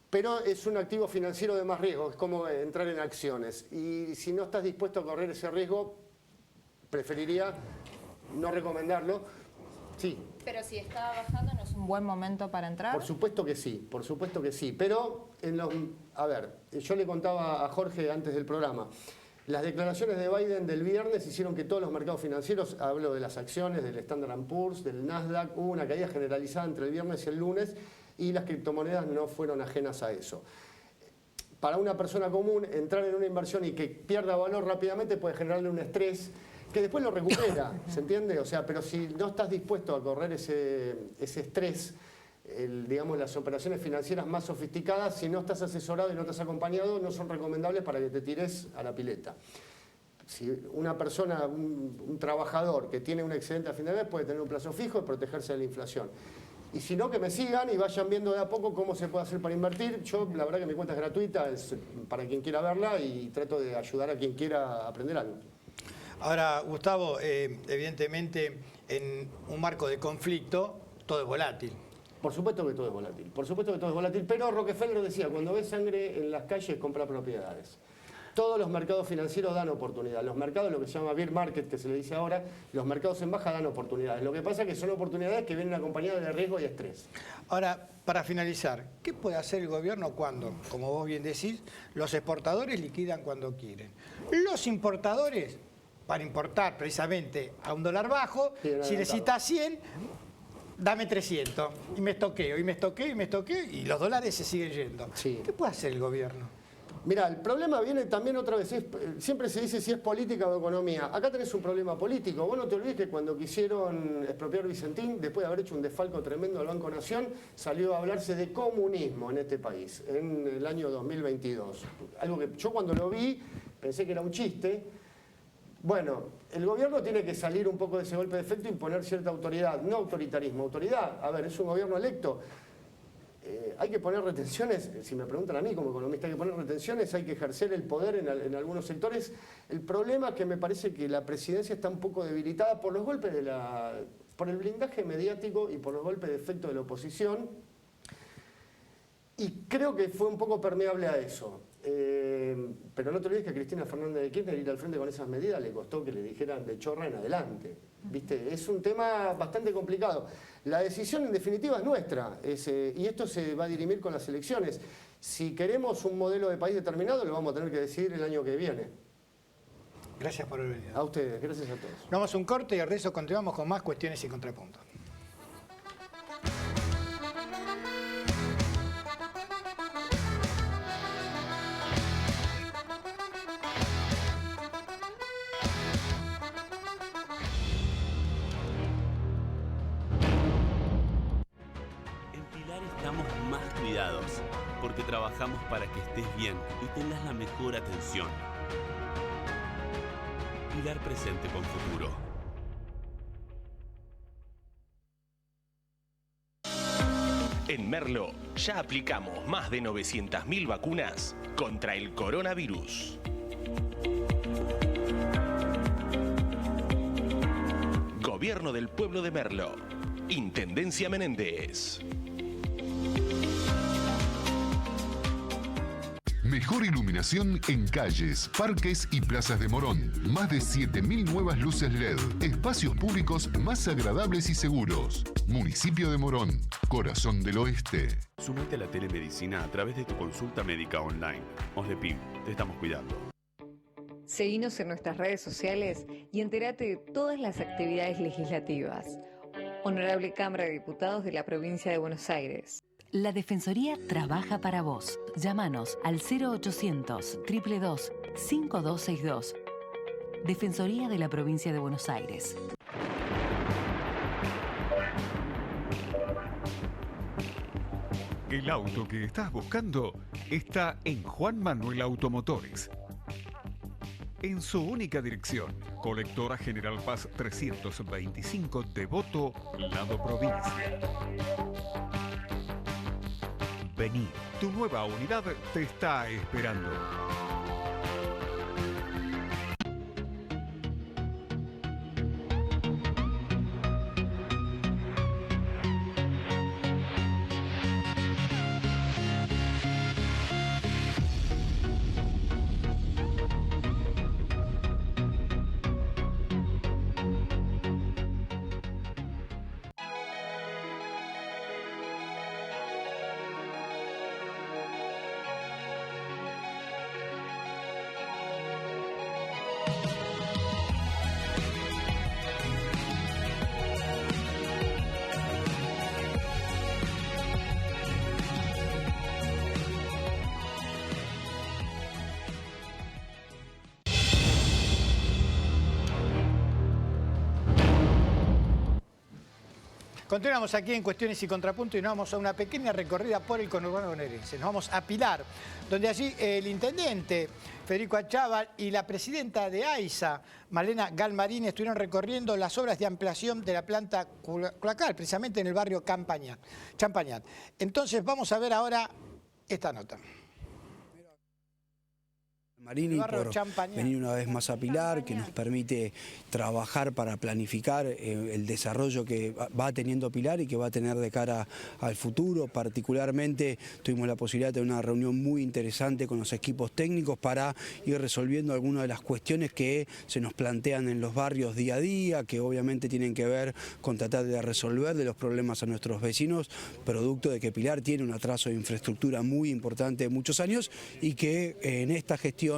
Pero es un activo financiero de más riesgo, es como entrar en acciones. Y si no estás dispuesto a correr ese riesgo, preferiría no recomendarlo. Sí. Pero si está bajando, ¿no es un buen momento para entrar? Por supuesto que sí, por supuesto que sí. Pero, a ver, yo le contaba a Jorge antes del programa, las declaraciones de Biden del viernes hicieron que todos los mercados financieros, hablo de las acciones, del Standard & Poor's, del Nasdaq, hubo una caída generalizada entre el viernes y el lunes, y las criptomonedas no fueron ajenas a eso. Para una persona común, entrar en una inversión y que pierda valor rápidamente puede generarle un estrés que después lo recupera, ¿se entiende? O sea, pero si no estás dispuesto a correr ese estrés, digamos, las operaciones financieras más sofisticadas, si no estás asesorado y no estás acompañado, no son recomendables para que te tires a la pileta. Si una persona, un trabajador que tiene un excedente a fin de mes puede tener un plazo fijo y protegerse de la inflación. Y si no, que me sigan y vayan viendo de a poco cómo se puede hacer para invertir. Yo, la verdad que mi cuenta es gratuita, es para quien quiera verla y trato de ayudar a quien quiera aprender algo. Ahora, Gustavo, evidentemente en un marco de conflicto todo es volátil. Por supuesto que todo es volátil, por supuesto que todo es volátil, pero Rockefeller decía, cuando ves sangre en las calles, compra propiedades. todos los mercados financieros dan oportunidad. Los mercados, lo que se llama bear market, que se le dice ahora, los mercados en baja dan oportunidades. Lo que pasa es que son oportunidades que vienen acompañadas de riesgo y estrés. Ahora, para finalizar, ¿qué puede hacer el gobierno cuando, como vos bien decís, los exportadores liquidan cuando quieren? Los importadores, para importar precisamente a un dólar bajo, si necesitas 100, dame 300. Y me estoqueo, y me estoqueo, y me estoqueo, y los dólares se siguen yendo. Sí. ¿Qué puede hacer el gobierno? Mira, el problema viene también otra vez, siempre se dice si es política o economía. Acá tenés un problema político. Vos no te olvides que cuando quisieron expropiar Vicentín, después de haber hecho un desfalco tremendo al Banco Nación, salió a hablarse de comunismo en este país, en el año 2022. Algo que yo cuando lo vi pensé que era un chiste. Bueno, el gobierno tiene que salir un poco de ese golpe de efecto y imponer cierta autoridad, no autoritarismo. Autoridad, a ver, es un gobierno electo. Hay que poner retenciones, si me preguntan a mí como economista, hay que poner retenciones, hay que ejercer el poder en algunos sectores. El problema es que me parece que la presidencia está un poco debilitada por los golpes por el blindaje mediático y por los golpes de efecto de la oposición. Y creo que fue un poco permeable a eso. Pero no te olvides que a Cristina Fernández de Kirchner ir al frente con esas medidas le costó que le dijeran de chorra en adelante. ¿Viste? Es un tema bastante complicado. La decisión en definitiva es nuestra y esto se va a dirimir con las elecciones. Si queremos un modelo de país determinado lo vamos a tener que decidir el año que viene. Gracias por haber venido. A ustedes, gracias a todos. Nos vamos a un corte y al regreso continuamos con más cuestiones y contrapuntos. Porque trabajamos para que estés bien y tengas la mejor atención. Pilar Presente con Futuro. En Merlo ya aplicamos más de 900.000 vacunas contra el coronavirus. Gobierno del Pueblo de Merlo. Intendencia Menéndez. Mejor iluminación en calles, parques y plazas de Morón. Más de 7.000 nuevas luces LED. Espacios públicos más agradables y seguros. Municipio de Morón, corazón del oeste. Sumate a la telemedicina a través de tu consulta médica online. OSDEPIM, te estamos cuidando. Seguinos en nuestras redes sociales y entérate de todas las actividades legislativas. Honorable Cámara de Diputados de la Provincia de Buenos Aires. La Defensoría trabaja para vos. Llámanos al 0800-222-5262. Defensoría de la Provincia de Buenos Aires. El auto que estás buscando está en Juan Manuel Automotores. En su única dirección, Colectora General Paz 325, Devoto, Lado Provincia. Vení, tu nueva unidad te está esperando. Continuamos aquí en Cuestiones y Contrapuntos y nos vamos a una pequeña recorrida por el conurbano bonaerense. Nos vamos a Pilar, donde allí el intendente Federico Achával y la presidenta de AISA, Malena Galmarini, estuvieron recorriendo las obras de ampliación de la planta cloacal, precisamente en el barrio Champañat. Entonces vamos a ver ahora esta nota. Marini por venir una vez más a Pilar, que nos permite trabajar para planificar el desarrollo que va teniendo Pilar y que va a tener de cara al futuro. Particularmente tuvimos la posibilidad de tener una reunión muy interesante con los equipos técnicos para ir resolviendo algunas de las cuestiones que se nos plantean en los barrios día a día, que obviamente tienen que ver con tratar de resolver de los problemas a nuestros vecinos, producto de que Pilar tiene un atraso de infraestructura muy importante de muchos años y que en esta gestión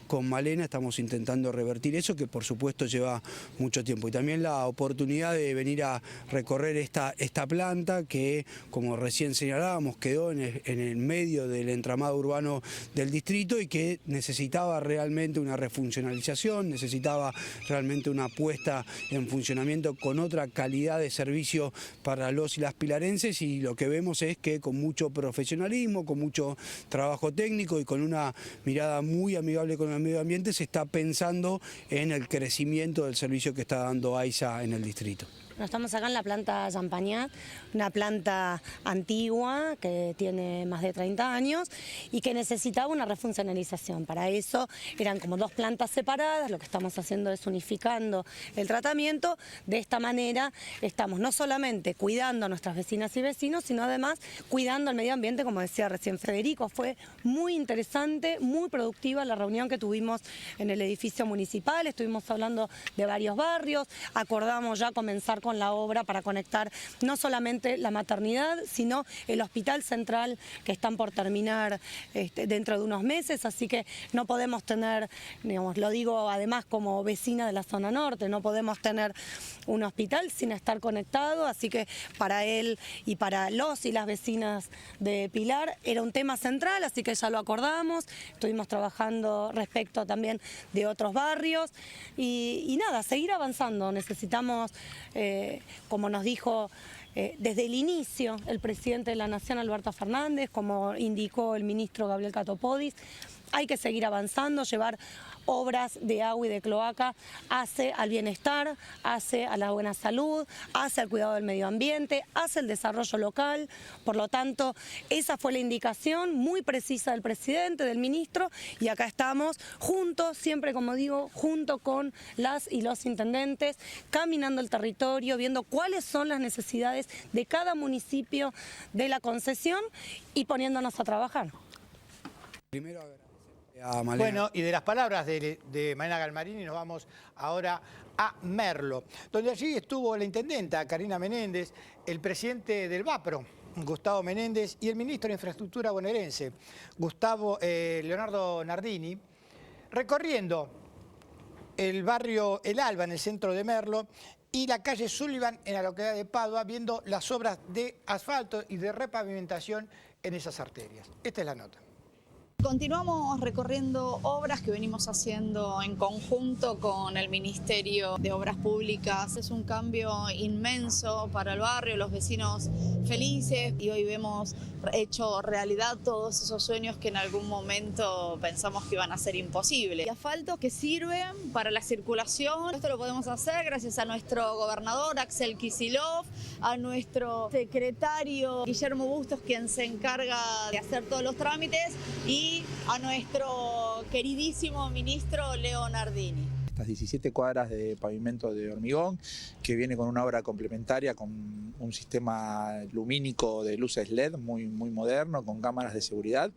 con Malena estamos intentando revertir eso, que por supuesto lleva mucho tiempo. Y también la oportunidad de venir a recorrer esta planta que, como recién señalábamos, quedó en el medio del entramado urbano del distrito y que necesitaba realmente una refuncionalización, necesitaba realmente una puesta en funcionamiento con otra calidad de servicio para los y las pilarenses, y lo que vemos es que con mucho profesionalismo, con mucho trabajo técnico y con una mirada muy amigable con el medio ambiente se está pensando en el crecimiento del servicio que está dando AISA en el distrito. Estamos acá en la planta Champagnat, una planta antigua que tiene más de 30 años y que necesitaba una refuncionalización. Para eso eran como dos plantas separadas, lo que estamos haciendo es unificando el tratamiento. De esta manera estamos no solamente cuidando a nuestras vecinas y vecinos, sino además cuidando al medio ambiente, como decía recién Federico. Fue muy interesante, muy productiva la reunión que tuvimos en el edificio municipal, estuvimos hablando de varios barrios, acordamos ya comenzar con la obra para conectar no solamente la maternidad, sino el hospital central que están por terminar dentro de unos meses, así que no podemos tener, digamos, lo digo además como vecina de la zona norte, no podemos tener un hospital sin estar conectado, así que para él y para los y las vecinas de Pilar era un tema central, así que ya lo acordamos, estuvimos trabajando respecto también de otros barrios y nada, seguir avanzando, necesitamos como nos dijo desde el inicio el presidente de la Nación, Alberto Fernández, como indicó el ministro Gabriel Catopodis, hay que seguir avanzando, llevar obras de agua y de cloaca hace al bienestar, hace a la buena salud, hace al cuidado del medio ambiente, hace el desarrollo local. Por lo tanto, esa fue la indicación muy precisa del presidente, del ministro, y acá estamos juntos, siempre como digo, junto con las y los intendentes, caminando el territorio, viendo cuáles son las necesidades de cada municipio de la concesión y poniéndonos a trabajar. Primero bueno, y de las palabras de Malena Galmarini nos vamos ahora a Merlo, donde allí estuvo la intendenta Karina Menéndez, el presidente del VAPRO, Gustavo Menéndez, y el ministro de Infraestructura bonaerense, Leonardo Nardini, recorriendo el barrio El Alba, en el centro de Merlo, y la calle Sullivan, en la localidad de Padua, viendo las obras de asfalto y de repavimentación en esas arterias. Esta es la nota. Continuamos recorriendo obras que venimos haciendo en conjunto con el Ministerio de Obras Públicas. Es un cambio inmenso para el barrio, los vecinos felices, y hoy vemos hecho realidad todos esos sueños que en algún momento pensamos que iban a ser imposibles. Y asfaltos que sirven para la circulación. Esto lo podemos hacer gracias a nuestro gobernador Axel Kicillof, a nuestro secretario Guillermo Bustos, quien se encarga de hacer todos los trámites, y a nuestro queridísimo ministro Leo Nardini. Estas 17 cuadras de pavimento de hormigón, que viene con una obra complementaria, con un sistema lumínico de luces LED muy moderno, con cámaras de seguridad,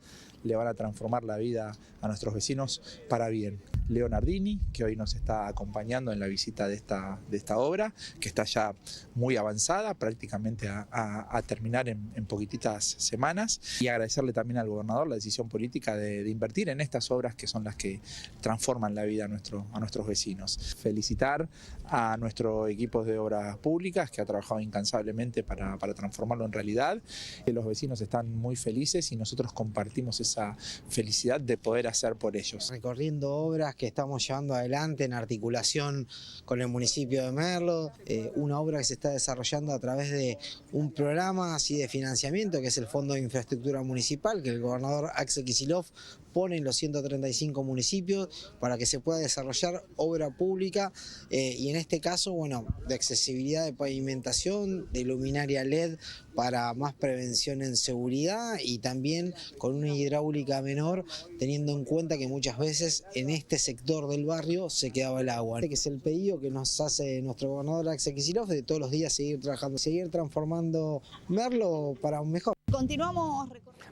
le van a transformar la vida a nuestros vecinos para bien. Leo Nardini, que hoy nos está acompañando en la visita de esta obra, que está ya muy avanzada, prácticamente a terminar en poquititas semanas, y agradecerle también al gobernador la decisión política de invertir en estas obras que son las que transforman la vida a nuestros vecinos. Felicitar a nuestro equipo de obras públicas que ha trabajado incansablemente para transformarlo en realidad. Los vecinos están muy felices y nosotros compartimos esa felicidad de poder hacer por ellos. Recorriendo obras que estamos llevando adelante en articulación con el municipio de Merlo, una obra que se está desarrollando a través de un programa así de financiamiento que es el Fondo de Infraestructura Municipal, que el gobernador Axel Kicillof pone en los 135 municipios para que se pueda desarrollar obra pública y en este caso, bueno, de accesibilidad de pavimentación, de luminaria LED para más prevención en seguridad y también con una hidráulica menor, teniendo en cuenta que muchas veces en este sector del barrio se quedaba el agua. Que es el pedido que nos hace nuestro gobernador Axel Kicillof de todos los días seguir trabajando, seguir transformando Merlo para un mejor. Continuamos.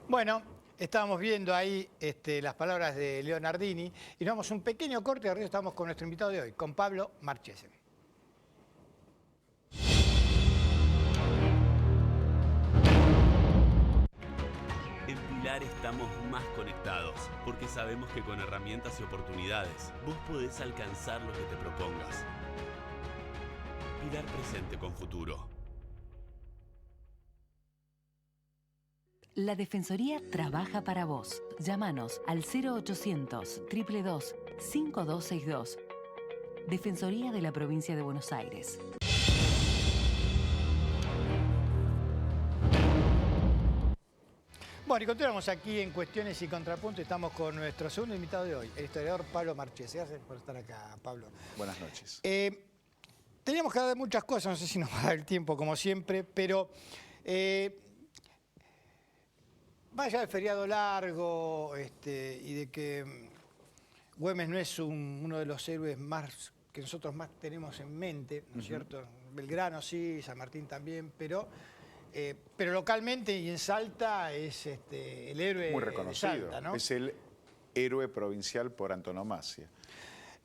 Bueno, estábamos viendo ahí las palabras de Leonardini y nos damos un pequeño corte y arriba estamos con nuestro invitado de hoy, con Pablo Marchese. En Pilar estamos más conectados, porque sabemos que con herramientas y oportunidades vos podés alcanzar lo que te propongas. Pilar presente con futuro. La Defensoría trabaja para vos. Llámanos al 0800-222-5262. Defensoría de la Provincia de Buenos Aires. Bueno, y continuamos aquí en Cuestiones y Contrapunto. Estamos con nuestro segundo invitado de hoy, el historiador Pablo Marchese. Gracias por estar acá, Pablo. Buenas noches. Teníamos que hablar de muchas cosas, no sé si nos va a dar el tiempo como siempre, pero más allá del feriado largo y de que Güemes no es uno de los héroes más que nosotros más tenemos en mente, ¿no es cierto? Belgrano sí, San Martín también, pero localmente y en Salta es el héroe muy reconocido, de Salta, ¿no? Es el héroe provincial por antonomasia.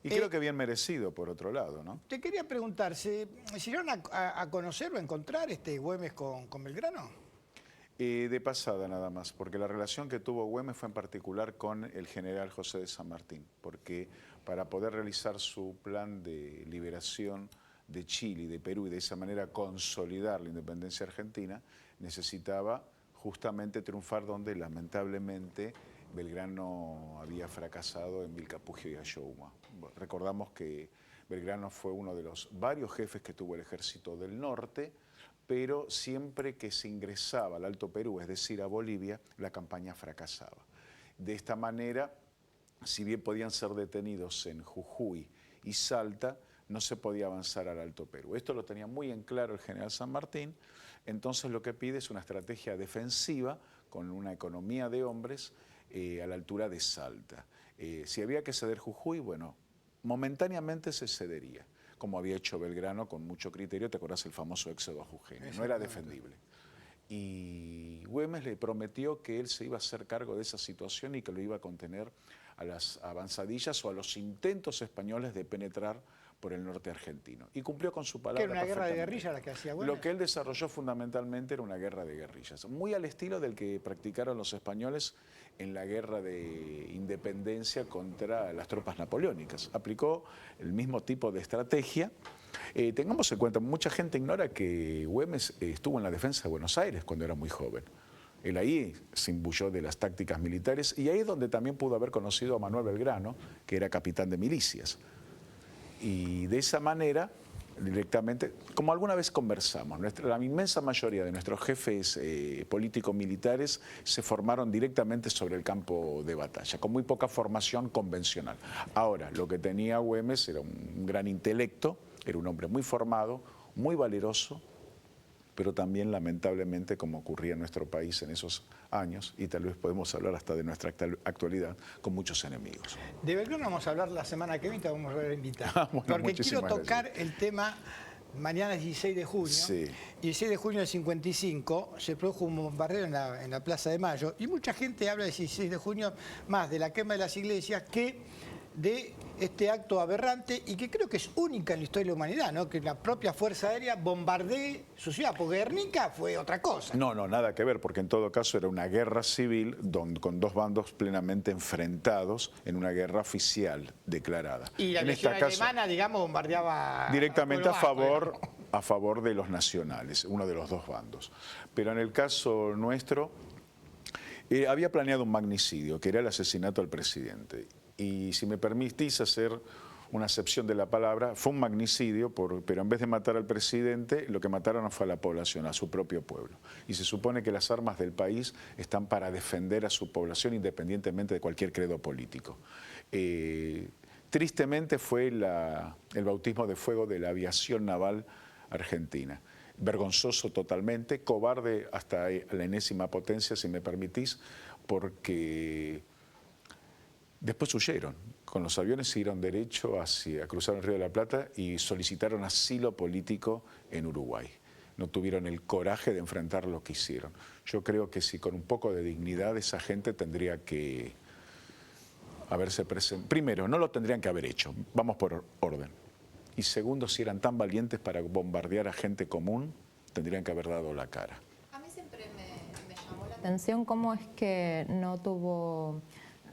Y creo que bien merecido, por otro lado, ¿no? Te quería preguntar, ¿se llegaron a conocer o a encontrar Güemes con Belgrano? De pasada nada más, porque la relación que tuvo Güemes fue en particular con el general José de San Martín, porque para poder realizar su plan de liberación de Chile y de Perú y de esa manera consolidar la independencia argentina, necesitaba justamente triunfar donde lamentablemente Belgrano había fracasado en Vilcapugio y Ayohuma. Recordamos que Belgrano fue uno de los varios jefes que tuvo el ejército del norte, pero siempre que se ingresaba al Alto Perú, es decir, a Bolivia, la campaña fracasaba. De esta manera, si bien podían ser detenidos en Jujuy y Salta, no se podía avanzar al Alto Perú. Esto lo tenía muy en claro el general San Martín, entonces lo que pide es una estrategia defensiva con una economía de hombres a la altura de Salta. Si había que ceder Jujuy, bueno, momentáneamente se cedería, como había hecho Belgrano con mucho criterio. ¿Te acordás el famoso éxodo a Jujeño? No era defendible. Y Güemes le prometió que él se iba a hacer cargo de esa situación y que lo iba a contener a las avanzadillas o a los intentos españoles de penetrar por el norte argentino. Y cumplió con su palabra. ¿Que era una guerra de guerrillas la que hacía Güemes? Lo que él desarrolló fundamentalmente era una guerra de guerrillas, muy al estilo del que practicaron los españoles en la guerra de independencia contra las tropas napoleónicas. Aplicó el mismo tipo de estrategia. Tengamos en cuenta, mucha gente ignora que Güemes estuvo en la defensa de Buenos Aires cuando era muy joven. Él ahí se imbuyó de las tácticas militares y ahí es donde también pudo haber conocido a Manuel Belgrano, que era capitán de milicias. Y de esa manera, directamente, como alguna vez conversamos, la inmensa mayoría de nuestros jefes políticos militares se formaron directamente sobre el campo de batalla, con muy poca formación convencional. Ahora, lo que tenía Güemes era un gran intelecto, era un hombre muy formado, muy valeroso, pero también lamentablemente, como ocurría en nuestro país en esos años, y tal vez podemos hablar hasta de nuestra actualidad, con muchos enemigos. De Belgrano vamos a hablar la semana que viene, te vamos a invitar. Bueno, porque quiero tocar el tema, mañana es 16 de junio, sí. Y 16 de junio del 55 se produjo un bombardeo en la Plaza de Mayo, y mucha gente habla del 16 de junio más de la quema de las iglesias que de este acto aberrante y que creo que es única en la historia de la humanidad, ¿no? Que la propia Fuerza Aérea bombardee su ciudad, porque Guernica fue otra cosa. No, nada que ver, porque en todo caso era una guerra civil con dos bandos plenamente enfrentados en una guerra oficial declarada. Y la legión alemana, digamos, bombardeaba directamente a favor de los nacionales, uno de los dos bandos. Pero en el caso nuestro, había planeado un magnicidio, que era el asesinato al presidente. Y si me permitís hacer una acepción de la palabra, fue un magnicidio, pero en vez de matar al presidente, lo que mataron fue a la población, a su propio pueblo. Y se supone que las armas del país están para defender a su población independientemente de cualquier credo político. tristemente fue el bautismo de fuego de la aviación naval argentina. Vergonzoso totalmente, cobarde hasta la enésima potencia, si me permitís, porque después huyeron. Con los aviones siguieron derecho hacia cruzar el Río de la Plata y solicitaron asilo político en Uruguay. No tuvieron el coraje de enfrentar lo que hicieron. Yo creo que si con un poco de dignidad esa gente tendría que haberse presentado. Primero, no lo tendrían que haber hecho, vamos por orden. Y segundo, si eran tan valientes para bombardear a gente común, tendrían que haber dado la cara. A mí siempre me llamó la atención cómo es que no tuvo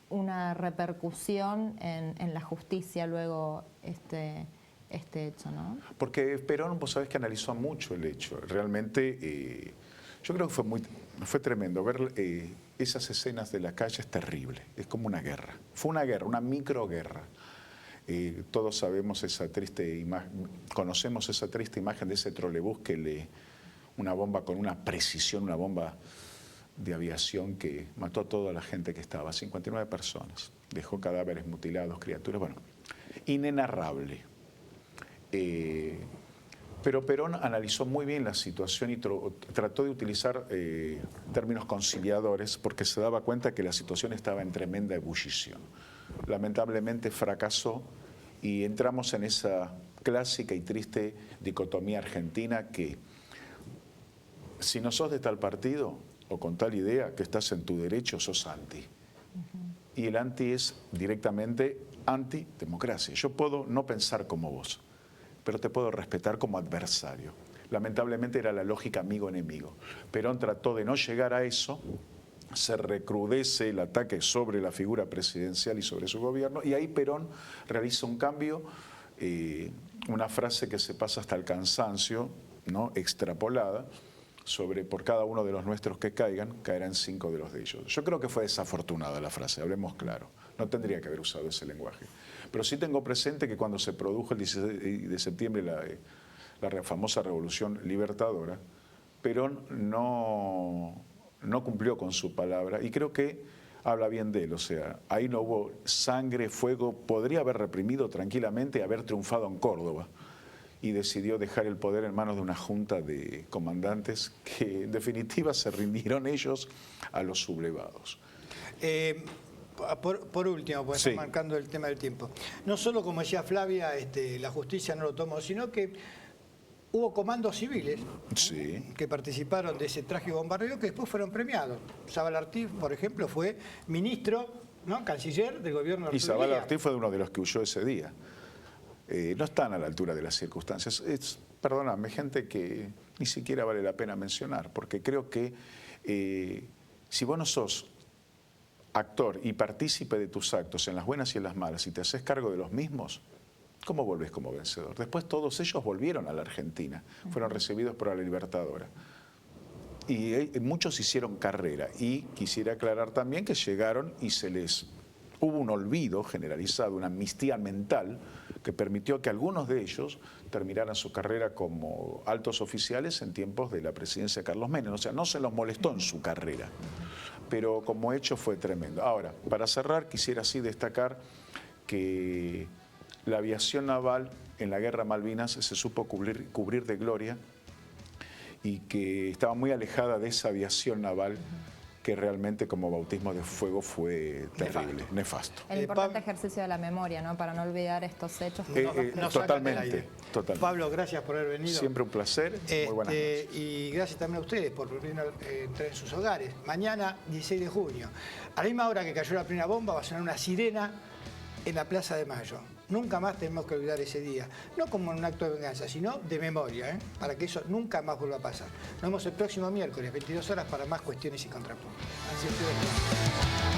una repercusión en la justicia luego este hecho, ¿no? Porque Perón, vos sabés que analizó mucho el hecho. Realmente, yo creo que fue tremendo. Ver esas escenas de la calle es terrible. Es como una guerra. Fue una guerra, una microguerra. Todos sabemos esa triste imagen, conocemos esa triste imagen de ese trolebús que una bomba con una precisión, una bomba de aviación que mató a toda la gente que estaba, 59 personas. Dejó cadáveres mutilados, criaturas, bueno, inenarrable. Pero Perón analizó muy bien la situación y trató de utilizar términos conciliadores porque se daba cuenta que la situación estaba en tremenda ebullición. Lamentablemente fracasó y entramos en esa clásica y triste dicotomía argentina que si no sos de tal partido o con tal idea que estás en tu derecho, sos anti. Y el anti es directamente antidemocracia. Yo puedo no pensar como vos, pero te puedo respetar como adversario. Lamentablemente era la lógica amigo-enemigo. Perón trató de no llegar a eso, se recrudece el ataque sobre la figura presidencial y sobre su gobierno, y ahí Perón realiza un cambio, una frase que se pasa hasta el cansancio, ¿no?, extrapolada, sobre por cada uno de los nuestros que caigan, caerán 5 de los de ellos. Yo creo que fue desafortunada la frase, hablemos claro. No tendría que haber usado ese lenguaje. Pero sí tengo presente que cuando se produjo el 16 de septiembre la famosa Revolución Libertadora, Perón no cumplió con su palabra y creo que habla bien de él. O sea, ahí no hubo sangre, fuego, podría haber reprimido tranquilamente y haber triunfado en Córdoba. Y decidió dejar el poder en manos de una junta de comandantes que en definitiva se rindieron ellos a los sublevados. Por último, porque sí, está marcando el tema del tiempo. No solo, como decía Flavia, la justicia no lo tomó, sino que hubo comandos civiles, sí, que participaron de ese trágico bombardeo que después fueron premiados. Zabal Artiz, por ejemplo, fue ministro, ¿no?, canciller del gobierno de Y Zabal Artiz fue uno de los que huyó ese día. No están a la altura de las circunstancias. Perdóname, gente que ni siquiera vale la pena mencionar, porque creo que si vos no sos actor y partícipe de tus actos en las buenas y en las malas y te haces cargo de los mismos, ¿cómo volvés como vencedor? Después todos ellos volvieron a la Argentina, fueron recibidos por la Libertadora. Y muchos hicieron carrera. Y quisiera aclarar también que llegaron y hubo un olvido generalizado, una amnistía mental que permitió que algunos de ellos terminaran su carrera como altos oficiales en tiempos de la presidencia de Carlos Menem. O sea, no se los molestó en su carrera, pero como hecho fue tremendo. Ahora, para cerrar, quisiera así destacar que la aviación naval en la Guerra Malvinas se supo cubrir de gloria y que estaba muy alejada de esa aviación naval que realmente como bautismo de fuego fue terrible, nefasto. El importante ejercicio de la memoria, ¿no?, para no olvidar estos hechos. Totalmente. Pablo, gracias por haber venido. Siempre un placer. Muy buenas noches. Y gracias también a ustedes por entrar en sus hogares. Mañana, 16 de junio, a la misma hora que cayó la primera bomba, va a sonar una sirena en la Plaza de Mayo. Nunca más tenemos que olvidar ese día. No como un acto de venganza, sino de memoria, para que eso nunca más vuelva a pasar. Nos vemos el próximo miércoles, 22 horas, para más cuestiones y contrapuntos. Así es.